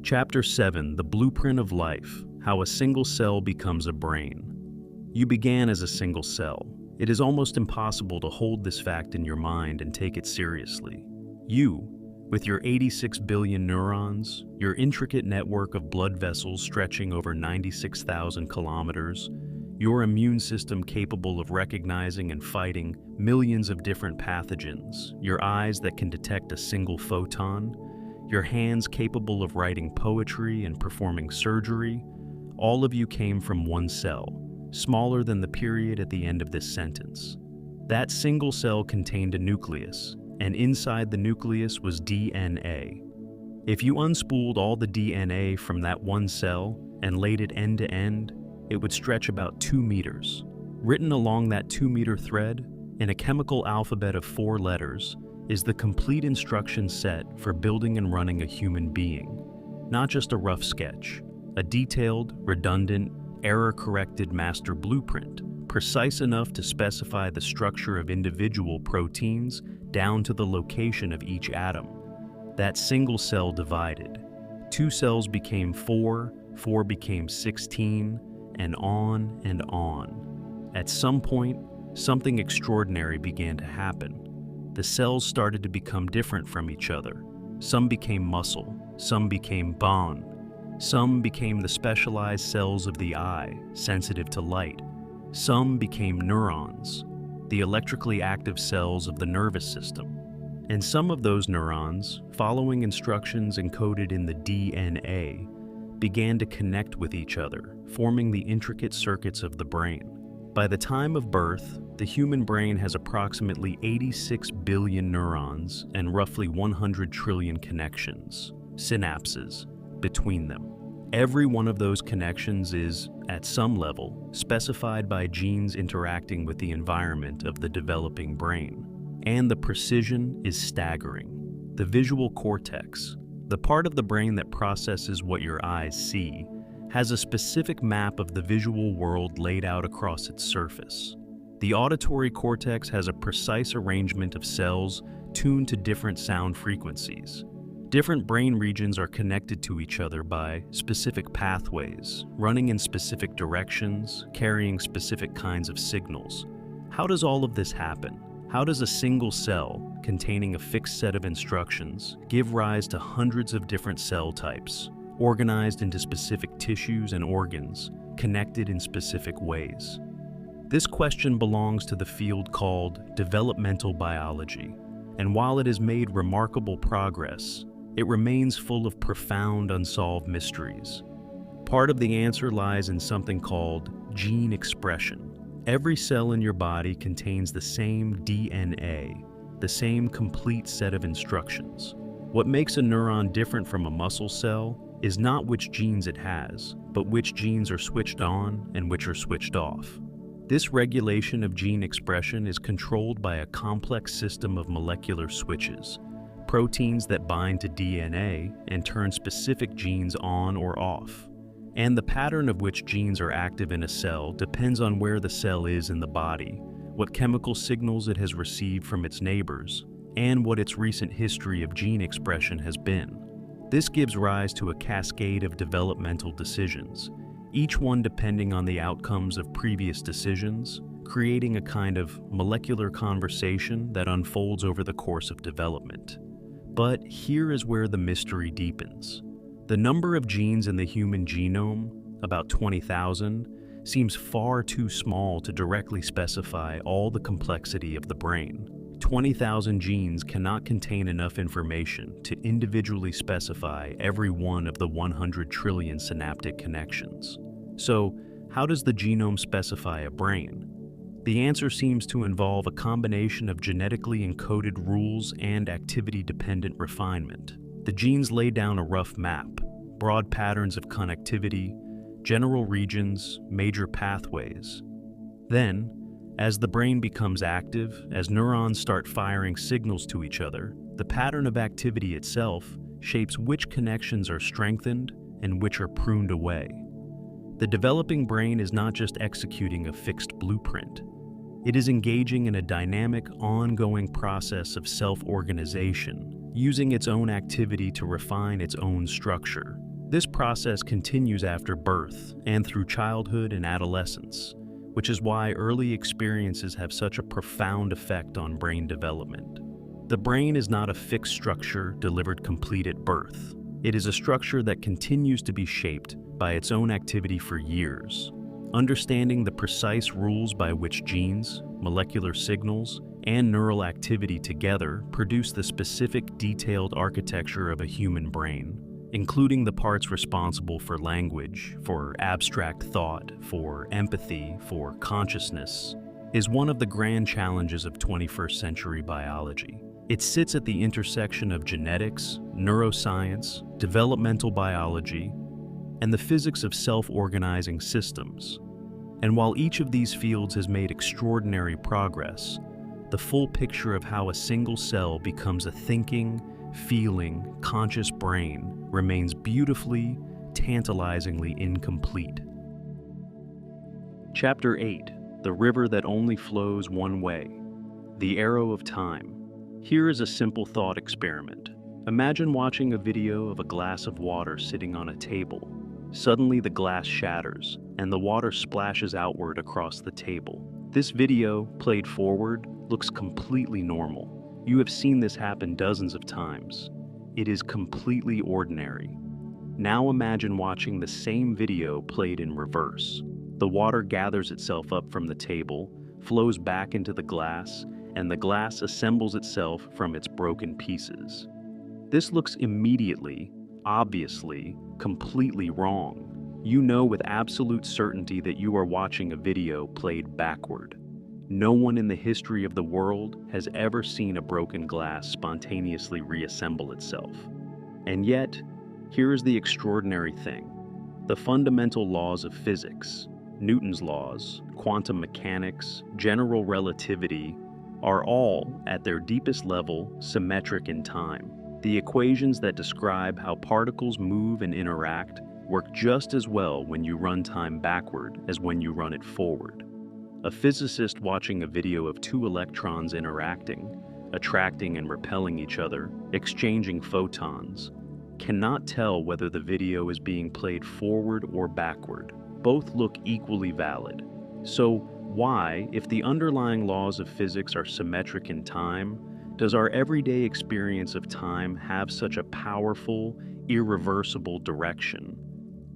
Chapter 7: The Blueprint of Life: How a Single Cell Becomes a Brain. You began as a single cell. It is almost impossible to hold this fact in your mind and take it seriously. You, with your 86 billion neurons, your intricate network of blood vessels stretching over 96,000 kilometers, your immune system capable of recognizing and fighting millions of different pathogens, your eyes that can detect a single photon, your hands capable of writing poetry and performing surgery, all of you came from one cell, smaller than the period at the end of this sentence. That single cell contained a nucleus, and inside the nucleus was DNA. If you unspooled all the DNA from that one cell and laid it end to end, it would stretch about 2 meters. Written along that 2-meter thread, in a chemical alphabet of 4 letters, is the complete instruction set for building and running a human being. Not just a rough sketch, a detailed, redundant, error-corrected master blueprint, precise enough to specify the structure of individual proteins down to the location of each atom. That single cell divided. 2 cells became 4, 4 became 16, and on and on. At some point, something extraordinary began to happen. The cells started to become different from each other. Some became muscle, some became bone, some became the specialized cells of the eye, sensitive to light. Some became neurons, the electrically active cells of the nervous system. And some of those neurons, following instructions encoded in the DNA, began to connect with each other, forming the intricate circuits of the brain. By the time of birth, the human brain has approximately 86 billion neurons and roughly 100 trillion connections, synapses, between them. Every one of those connections is, at some level, specified by genes interacting with the environment of the developing brain. And the precision is staggering. The visual cortex, the part of the brain that processes what your eyes see, has a specific map of the visual world laid out across its surface. The auditory cortex has a precise arrangement of cells tuned to different sound frequencies. Different brain regions are connected to each other by specific pathways, running in specific directions, carrying specific kinds of signals. How does all of this happen? How does a single cell, containing a fixed set of instructions, give rise to hundreds of different cell types, organized into specific tissues and organs, connected in specific ways? This question belongs to the field called developmental biology, and while it has made remarkable progress, it remains full of profound unsolved mysteries. Part of the answer lies in something called gene expression. Every cell in your body contains the same DNA, the same complete set of instructions. What makes a neuron different from a muscle cell is not which genes it has, but which genes are switched on and which are switched off. This regulation of gene expression is controlled by a complex system of molecular switches, proteins that bind to DNA and turn specific genes on or off. And the pattern of which genes are active in a cell depends on where the cell is in the body, what chemical signals it has received from its neighbors, and what its recent history of gene expression has been. This gives rise to a cascade of developmental decisions, each one depending on the outcomes of previous decisions, creating a kind of molecular conversation that unfolds over the course of development. But here is where the mystery deepens. The number of genes in the human genome, about 20,000, seems far too small to directly specify all the complexity of the brain. 20,000 genes cannot contain enough information to individually specify every one of the 100 trillion synaptic connections. So, how does the genome specify a brain? The answer seems to involve a combination of genetically encoded rules and activity-dependent refinement. The genes lay down a rough map, broad patterns of connectivity, general regions, major pathways. Then, as the brain becomes active, as neurons start firing signals to each other, the pattern of activity itself shapes which connections are strengthened and which are pruned away. The developing brain is not just executing a fixed blueprint. It is engaging in a dynamic, ongoing process of self-organization, using its own activity to refine its own structure. This process continues after birth and through childhood and adolescence, which is why early experiences have such a profound effect on brain development. The brain is not a fixed structure delivered complete at birth. It is a structure that continues to be shaped by its own activity for years. Understanding the precise rules by which genes, molecular signals, and neural activity together produce the specific detailed architecture of a human brain, including the parts responsible for language, for abstract thought, for empathy, for consciousness, is one of the grand challenges of 21st century biology. It sits at the intersection of genetics, neuroscience, developmental biology, and the physics of self-organizing systems. And while each of these fields has made extraordinary progress, the full picture of how a single cell becomes a thinking, feeling, conscious brain remains beautifully, tantalizingly incomplete. Chapter 8: The River That Only Flows One Way. The Arrow of Time. Here is a simple thought experiment. Imagine watching a video of a glass of water sitting on a table. Suddenly the glass shatters, and the water splashes outward across the table. This video, played forward, looks completely normal. You have seen this happen dozens of times. It is completely ordinary. Now imagine watching the same video played in reverse. The water gathers itself up from the table, flows back into the glass, and the glass assembles itself from its broken pieces. This looks immediately, obviously, completely wrong. You know with absolute certainty that you are watching a video played backward. No one in the history of the world has ever seen a broken glass spontaneously reassemble itself. And yet, here is the extraordinary thing. The fundamental laws of physics, Newton's laws, quantum mechanics, general relativity, are all, at their deepest level, symmetric in time. The equations that describe how particles move and interact work just as well when you run time backward as when you run it forward. A physicist watching a video of two electrons interacting, attracting and repelling each other, exchanging photons, cannot tell whether the video is being played forward or backward. Both look equally valid. So why, if the underlying laws of physics are symmetric in time, does our everyday experience of time have such a powerful, irreversible direction?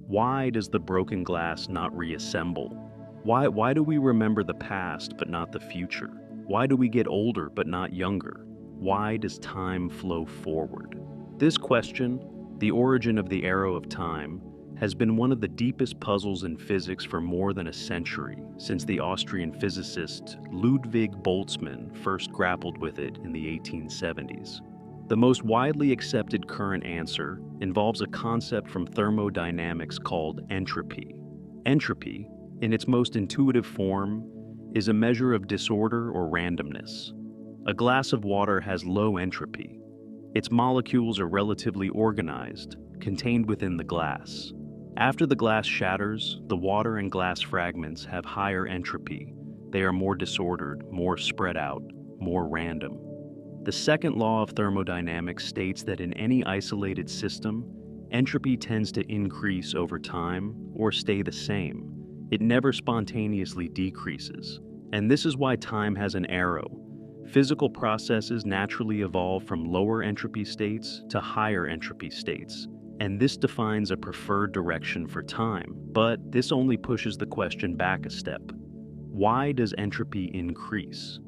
Why does the broken glass not reassemble? Why do we remember the past but not the future? Why do we get older but not younger? Why does time flow forward? This question, the origin of the arrow of time, has been one of the deepest puzzles in physics for more than a century, since the Austrian physicist Ludwig Boltzmann first grappled with it in the 1870s. The most widely accepted current answer involves a concept from thermodynamics called entropy. Entropy, in its most intuitive form, is a measure of disorder or randomness. A glass of water has low entropy. Its molecules are relatively organized, contained within the glass. After the glass shatters, the water and glass fragments have higher entropy. They are more disordered, more spread out, more random. The second law of thermodynamics states that in any isolated system, entropy tends to increase over time or stay the same. It never spontaneously decreases. And this is why time has an arrow. Physical processes naturally evolve from lower entropy states to higher entropy states, and this defines a preferred direction for time. But this only pushes the question back a step. Why does entropy increase?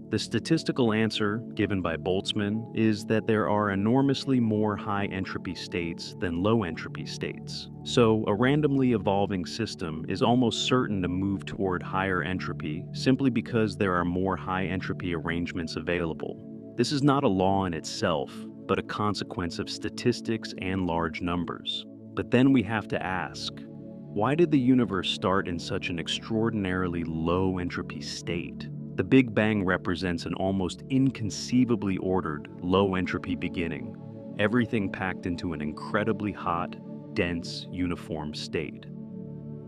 The statistical answer, given by Boltzmann, is that there are enormously more high-entropy states than low-entropy states. So, a randomly evolving system is almost certain to move toward higher entropy simply because there are more high-entropy arrangements available. This is not a law in itself, but a consequence of statistics and large numbers. But then we have to ask, why did the universe start in such an extraordinarily low-entropy state? The Big Bang represents an almost inconceivably ordered, low-entropy beginning, everything packed into an incredibly hot, dense, uniform state.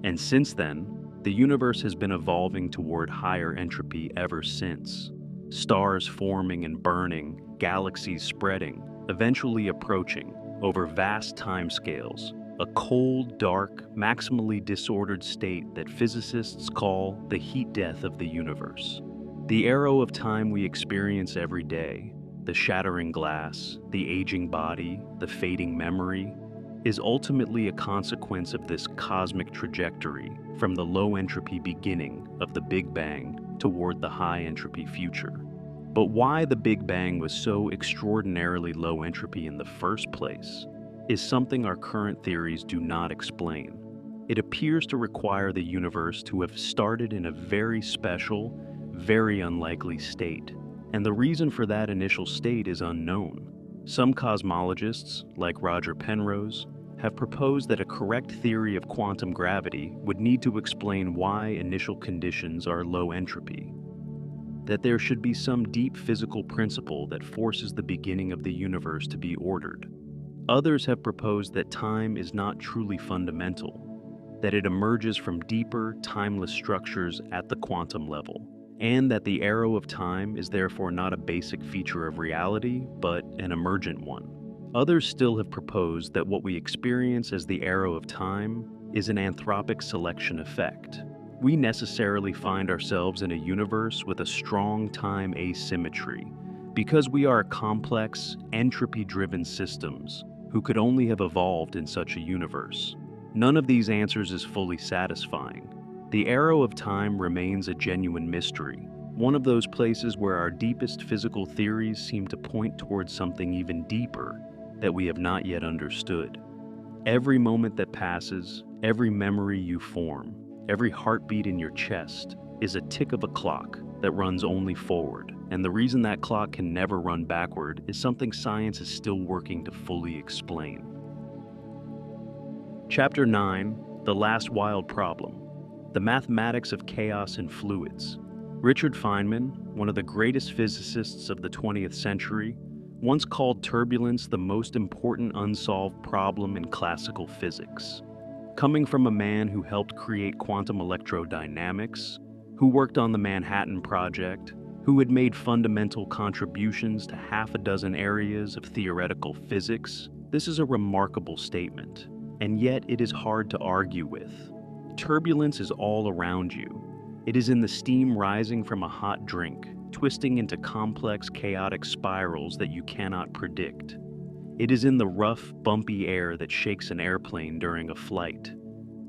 And since then, the universe has been evolving toward higher entropy ever since. Stars forming and burning, galaxies spreading, eventually approaching, over vast timescales, a cold, dark, maximally disordered state that physicists call the heat death of the universe. The arrow of time we experience every day, the shattering glass, the aging body, the fading memory, is ultimately a consequence of this cosmic trajectory from the low-entropy beginning of the Big Bang toward the high-entropy future. But why the Big Bang was so extraordinarily low entropy in the first place is something our current theories do not explain. It appears to require the universe to have started in a very special, very unlikely state, and the reason for that initial state is unknown. Some cosmologists, like Roger Penrose, have proposed that a correct theory of quantum gravity would need to explain why initial conditions are low entropy, that there should be some deep physical principle that forces the beginning of the universe to be ordered. Others have proposed that time is not truly fundamental, that it emerges from deeper, timeless structures at the quantum level, and that the arrow of time is therefore not a basic feature of reality, but an emergent one. Others still have proposed that what we experience as the arrow of time is an anthropic selection effect. We necessarily find ourselves in a universe with a strong time asymmetry, because we are complex, entropy-driven systems who could only have evolved in such a universe. None of these answers is fully satisfying. The arrow of time remains a genuine mystery, one of those places where our deepest physical theories seem to point towards something even deeper that we have not yet understood. Every moment that passes, every memory you form, every heartbeat in your chest is a tick of a clock that runs only forward, and the reason that clock can never run backward is something science is still working to fully explain. Chapter 9, The Last Wild Problem. The Mathematics of Chaos in Fluids. Richard Feynman, one of the greatest physicists of the 20th century, once called turbulence the most important unsolved problem in classical physics. Coming from a man who helped create quantum electrodynamics, who worked on the Manhattan Project, who had made fundamental contributions to half a dozen areas of theoretical physics, this is a remarkable statement, and yet it is hard to argue with. Turbulence is all around you. It is in the steam rising from a hot drink, twisting into complex, chaotic spirals that you cannot predict. It is in the rough, bumpy air that shakes an airplane during a flight.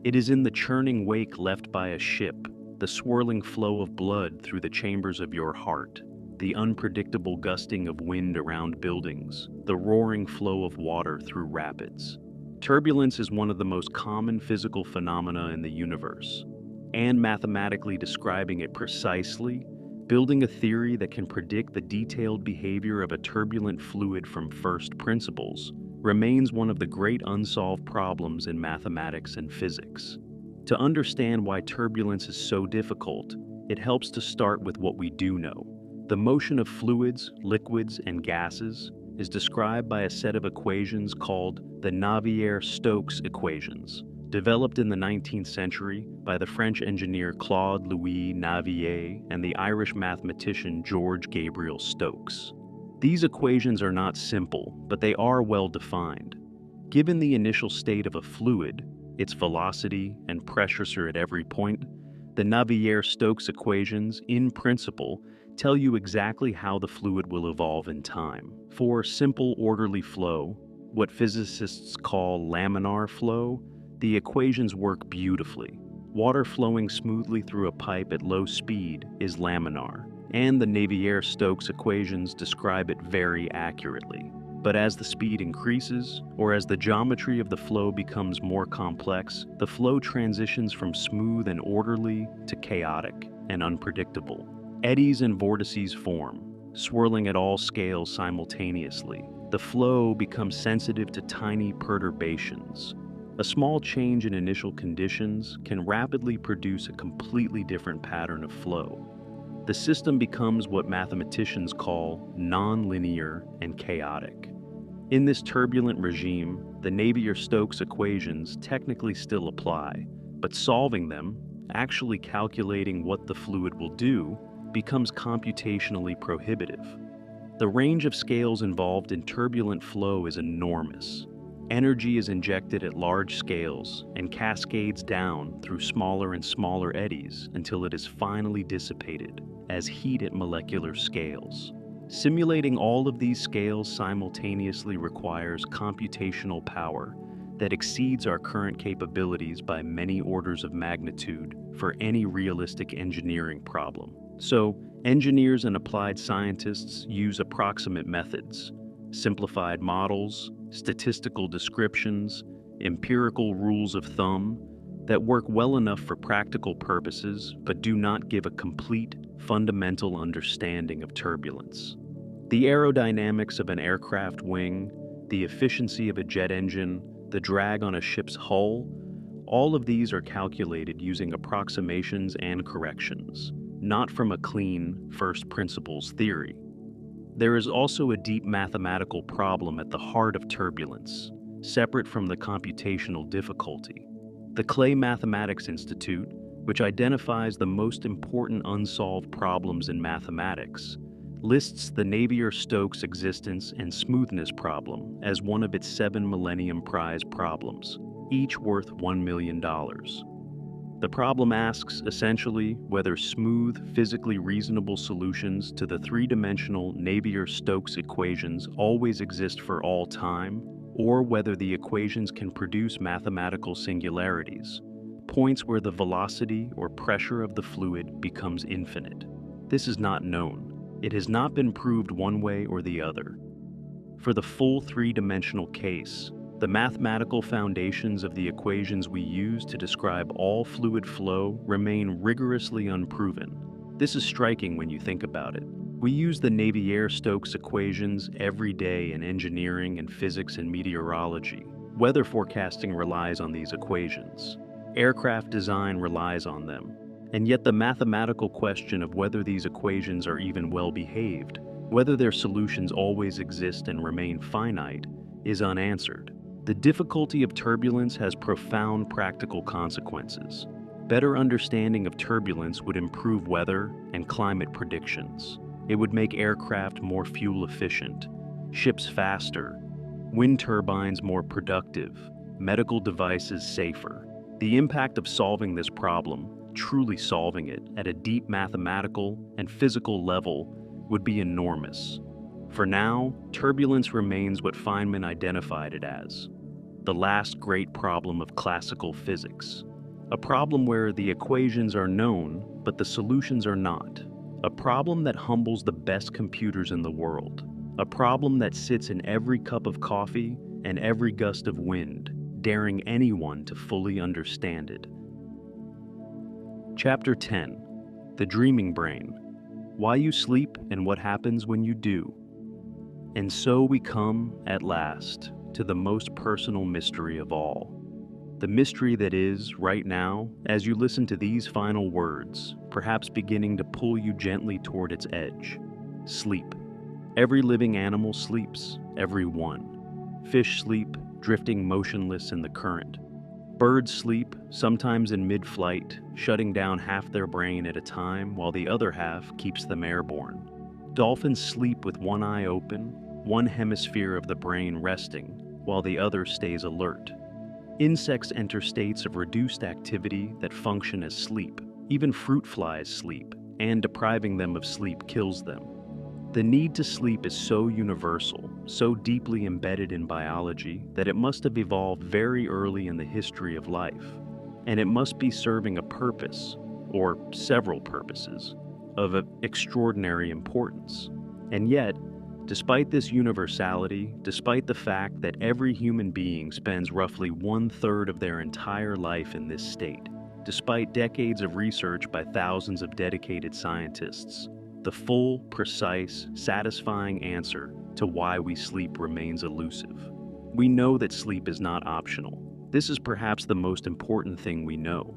It is in the churning wake left by a ship, the swirling flow of blood through the chambers of your heart, the unpredictable gusting of wind around buildings, the roaring flow of water through rapids. Turbulence is one of the most common physical phenomena in the universe, and mathematically describing it precisely, building a theory that can predict the detailed behavior of a turbulent fluid from first principles, remains one of the great unsolved problems in mathematics and physics. To understand why turbulence is so difficult, it helps to start with what we do know. The motion of fluids, liquids, and gases is described by a set of equations called the Navier-Stokes equations, developed in the 19th century by the French engineer Claude-Louis Navier and the Irish mathematician George Gabriel Stokes. These equations are not simple, but they are well defined. Given the initial state of a fluid, its velocity and pressure at every point, the Navier-Stokes equations, in principle, tell you exactly how the fluid will evolve in time. For simple orderly flow, what physicists call laminar flow, the equations work beautifully. Water flowing smoothly through a pipe at low speed is laminar, and the Navier-Stokes equations describe it very accurately. But as the speed increases, or as the geometry of the flow becomes more complex, the flow transitions from smooth and orderly to chaotic and unpredictable. Eddies and vortices form, swirling at all scales simultaneously. The flow becomes sensitive to tiny perturbations. A small change in initial conditions can rapidly produce a completely different pattern of flow. The system becomes what mathematicians call nonlinear and chaotic. In this turbulent regime, the Navier-Stokes equations technically still apply, but solving them, actually calculating what the fluid will do, becomes computationally prohibitive. The range of scales involved in turbulent flow is enormous. Energy is injected at large scales and cascades down through smaller and smaller eddies until it is finally dissipated as heat at molecular scales. Simulating all of these scales simultaneously requires computational power that exceeds our current capabilities by many orders of magnitude for any realistic engineering problem. So, engineers and applied scientists use approximate methods, simplified models, statistical descriptions, empirical rules of thumb that work well enough for practical purposes but do not give a complete, fundamental understanding of turbulence. The aerodynamics of an aircraft wing, the efficiency of a jet engine, the drag on a ship's hull, all of these are calculated using approximations and corrections, not from a clean first principles theory. There is also a deep mathematical problem at the heart of turbulence, separate from the computational difficulty. The Clay Mathematics Institute, which identifies the most important unsolved problems in mathematics, lists the Navier-Stokes existence and smoothness problem as one of its 7 Millennium Prize problems, each worth $1 million. The problem asks, essentially, whether smooth, physically reasonable solutions to the three-dimensional Navier-Stokes equations always exist for all time, or whether the equations can produce mathematical singularities, points where the velocity or pressure of the fluid becomes infinite. This is not known. It has not been proved one way or the other. For the full three-dimensional case, the mathematical foundations of the equations we use to describe all fluid flow remain rigorously unproven. This is striking when you think about it. We use the Navier-Stokes equations every day in engineering and physics and meteorology. Weather forecasting relies on these equations. Aircraft design relies on them. And yet the mathematical question of whether these equations are even well-behaved, whether their solutions always exist and remain finite, is unanswered. The difficulty of turbulence has profound practical consequences. Better understanding of turbulence would improve weather and climate predictions. It would make aircraft more fuel efficient, ships faster, wind turbines more productive, medical devices safer. The impact of solving this problem, truly solving it at a deep mathematical and physical level, would be enormous. For now, turbulence remains what Feynman identified it as, the last great problem of classical physics. A problem where the equations are known, but the solutions are not. A problem that humbles the best computers in the world. A problem that sits in every cup of coffee and every gust of wind, daring anyone to fully understand it. Chapter 10. The Dreaming Brain. Why you sleep and what happens when you do. And so we come, at last, to the most personal mystery of all. The mystery that is, right now, as you listen to these final words, perhaps beginning to pull you gently toward its edge. Sleep. Every living animal sleeps, every one. Fish sleep, drifting motionless in the current. Birds sleep, sometimes in mid-flight, shutting down half their brain at a time while the other half keeps them airborne. Dolphins sleep with one eye open, one hemisphere of the brain resting, while the other stays alert. Insects enter states of reduced activity that function as sleep. Even fruit flies sleep, and depriving them of sleep kills them. The need to sleep is so universal, so deeply embedded in biology, that it must have evolved very early in the history of life. And it must be serving a purpose, or several purposes, of extraordinary importance. And yet, despite this universality, despite the fact that every human being spends roughly 1/3 of their entire life in this state, despite decades of research by thousands of dedicated scientists, the full, precise, satisfying answer to why we sleep remains elusive. We know that sleep is not optional. This is perhaps the most important thing we know.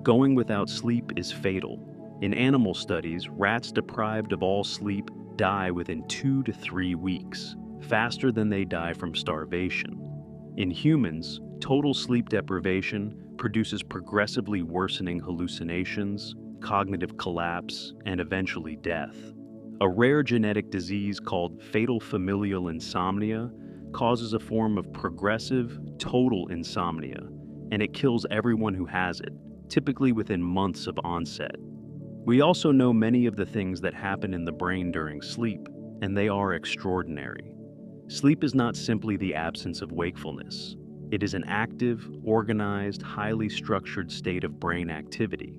Going without sleep is fatal. In animal studies, rats deprived of all sleep die within 2 to 3 weeks, faster than they die from starvation. In humans, total sleep deprivation produces progressively worsening hallucinations, cognitive collapse, and eventually death. A rare genetic disease called fatal familial insomnia causes a form of progressive, total insomnia, and it kills everyone who has it, typically within months of onset. We also know many of the things that happen in the brain during sleep, and they are extraordinary. Sleep is not simply the absence of wakefulness. It is an active, organized, highly structured state of brain activity.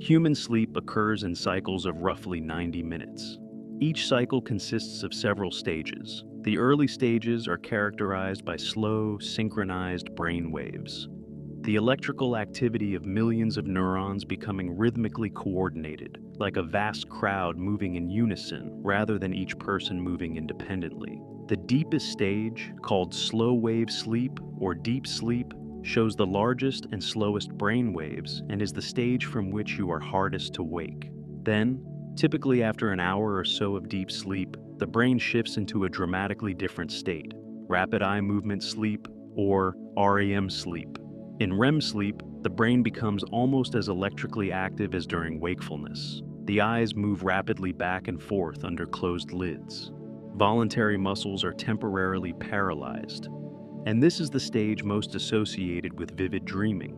Human sleep occurs in cycles of roughly 90 minutes. Each cycle consists of several stages. The early stages are characterized by slow, synchronized brain waves. The electrical activity of millions of neurons becoming rhythmically coordinated, like a vast crowd moving in unison rather than each person moving independently. The deepest stage, called slow-wave sleep or deep sleep, shows the largest and slowest brain waves and is the stage from which you are hardest to wake. Then, typically after an hour or so of deep sleep, the brain shifts into a dramatically different state, rapid eye movement sleep or REM sleep. In REM sleep, the brain becomes almost as electrically active as during wakefulness. The eyes move rapidly back and forth under closed lids. Voluntary muscles are temporarily paralyzed. And this is the stage most associated with vivid dreaming.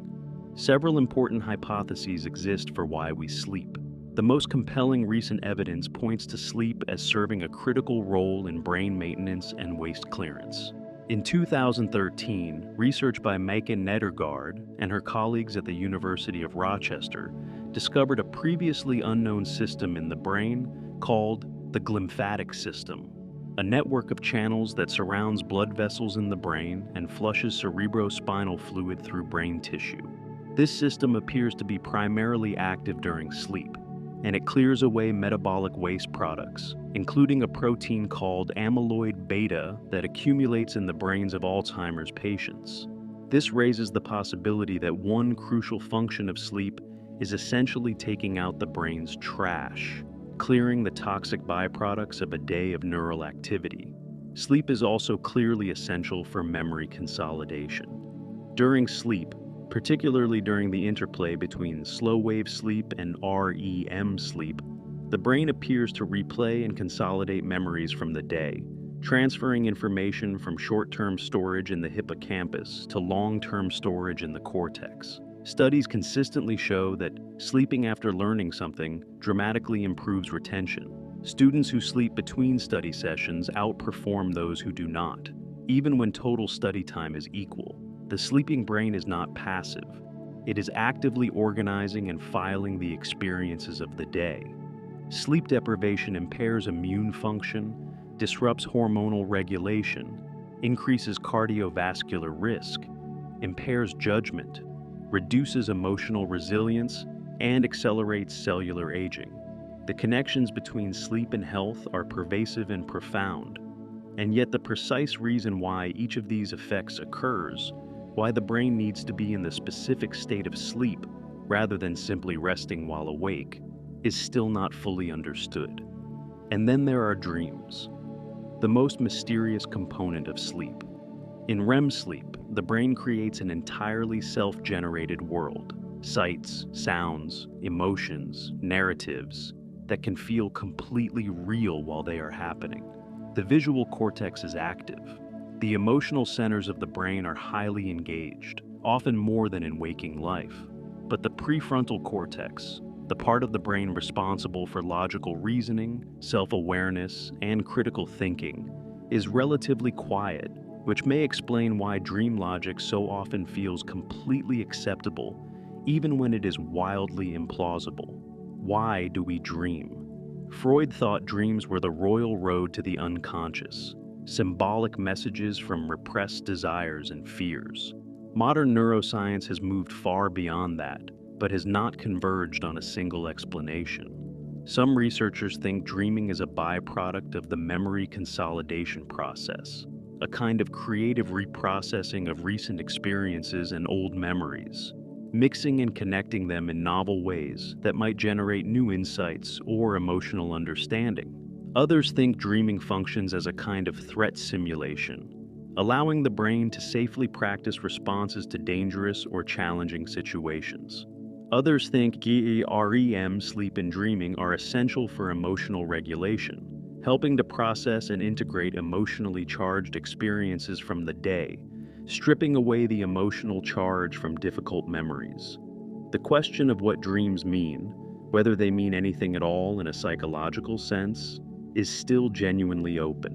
Several important hypotheses exist for why we sleep. The most compelling recent evidence points to sleep as serving a critical role in brain maintenance and waste clearance. In 2013, research by Maaike Nedergaard and her colleagues at the University of Rochester discovered a previously unknown system in the brain called the glymphatic system, a network of channels that surrounds blood vessels in the brain and flushes cerebrospinal fluid through brain tissue. This system appears to be primarily active during sleep, and it clears away metabolic waste products, including a protein called amyloid beta that accumulates in the brains of Alzheimer's patients. This raises the possibility that one crucial function of sleep is essentially taking out the brain's trash, clearing the toxic byproducts of a day of neural activity. Sleep is also clearly essential for memory consolidation. During sleep, particularly during the interplay between slow-wave sleep and REM sleep, the brain appears to replay and consolidate memories from the day, transferring information from short-term storage in the hippocampus to long-term storage in the cortex. Studies consistently show that sleeping after learning something dramatically improves retention. Students who sleep between study sessions outperform those who do not, even when total study time is equal. The sleeping brain is not passive. It is actively organizing and filing the experiences of the day. Sleep deprivation impairs immune function, disrupts hormonal regulation, increases cardiovascular risk, impairs judgment, reduces emotional resilience, and accelerates cellular aging. The connections between sleep and health are pervasive and profound, and yet the precise reason why each of these effects occurs, why the brain needs to be in the specific state of sleep rather than simply resting while awake, is still not fully understood. And then there are dreams, the most mysterious component of sleep. In REM sleep, the brain creates an entirely self-generated world, sights, sounds, emotions, narratives that can feel completely real while they are happening. The visual cortex is active. The emotional centers of the brain are highly engaged, often more than in waking life. But the prefrontal cortex, the part of the brain responsible for logical reasoning, self-awareness, and critical thinking, is relatively quiet, which may explain why dream logic so often feels completely acceptable, even when it is wildly implausible. Why do we dream? Freud thought dreams were the royal road to the unconscious, symbolic messages from repressed desires and fears. Modern neuroscience has moved far beyond that, but has not converged on a single explanation. Some researchers think dreaming is a byproduct of the memory consolidation process, a kind of creative reprocessing of recent experiences and old memories, mixing and connecting them in novel ways that might generate new insights or emotional understanding. Others think dreaming functions as a kind of threat simulation, allowing the brain to safely practice responses to dangerous or challenging situations. Others think REM, sleep and dreaming, are essential for emotional regulation, helping to process and integrate emotionally charged experiences from the day, stripping away the emotional charge from difficult memories. The question of what dreams mean, whether they mean anything at all in a psychological sense, is still genuinely open.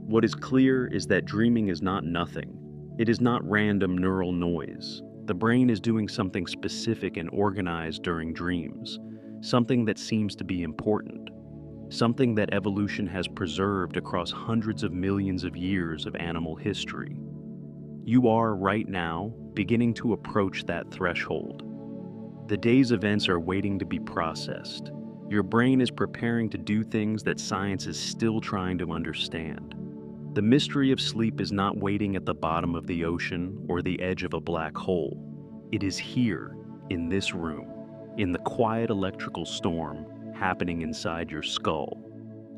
What is clear is that dreaming is not nothing. It is not random neural noise. The brain is doing something specific and organized during dreams, something that seems to be important, something that evolution has preserved across hundreds of millions of years of animal history. You are, right now, beginning to approach that threshold. The day's events are waiting to be processed. Your brain is preparing to do things that science is still trying to understand. The mystery of sleep is not waiting at the bottom of the ocean or the edge of a black hole. It is here, in this room, in the quiet electrical storm happening inside your skull.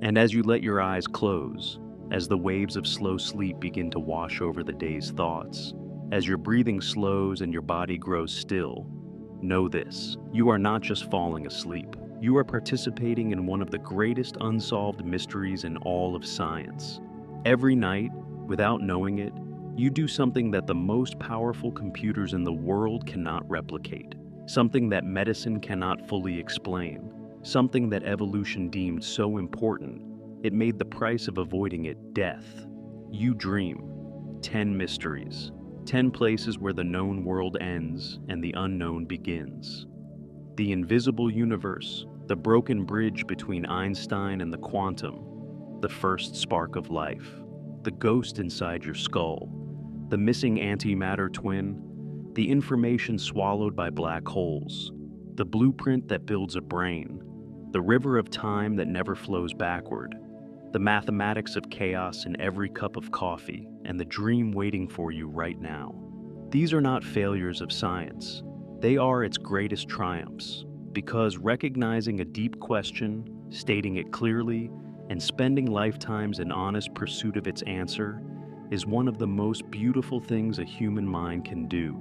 And as you let your eyes close, as the waves of slow sleep begin to wash over the day's thoughts, as your breathing slows and your body grows still, know this: you are not just falling asleep. You are participating in one of the greatest unsolved mysteries in all of science. Every night, without knowing it, you do something that the most powerful computers in the world cannot replicate, something that medicine cannot fully explain, something that evolution deemed so important it made the price of avoiding it death. You dream. 10 mysteries. 10 places where the known world ends and the unknown begins. The invisible universe, the broken bridge between Einstein and the quantum, the first spark of life, the ghost inside your skull, the missing antimatter twin, the information swallowed by black holes, the blueprint that builds a brain, the river of time that never flows backward, the mathematics of chaos in every cup of coffee, and the dream waiting for you right now. These are not failures of science. They are its greatest triumphs, because recognizing a deep question, stating it clearly, and spending lifetimes in honest pursuit of its answer is one of the most beautiful things a human mind can do.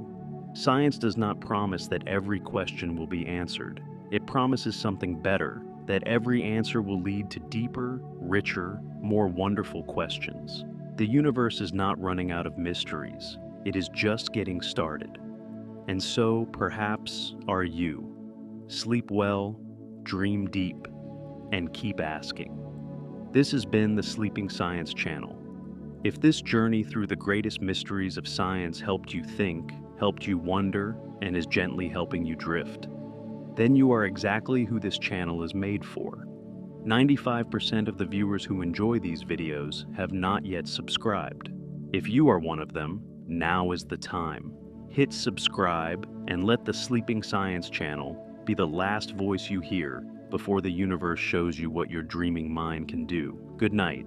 Science does not promise that every question will be answered. It promises something better, that every answer will lead to deeper, richer, more wonderful questions. The universe is not running out of mysteries. It is just getting started. And so, perhaps, are you. Sleep well, dream deep, and keep asking. This has been the Sleeping Science Channel. If this journey through the greatest mysteries of science helped you think, helped you wonder, and is gently helping you drift, then you are exactly who this channel is made for. 95% of the viewers who enjoy these videos have not yet subscribed. If you are one of them, now is the time. Hit subscribe and let the Sleeping Science Channel be the last voice you hear before the universe shows you what your dreaming mind can do. Good night.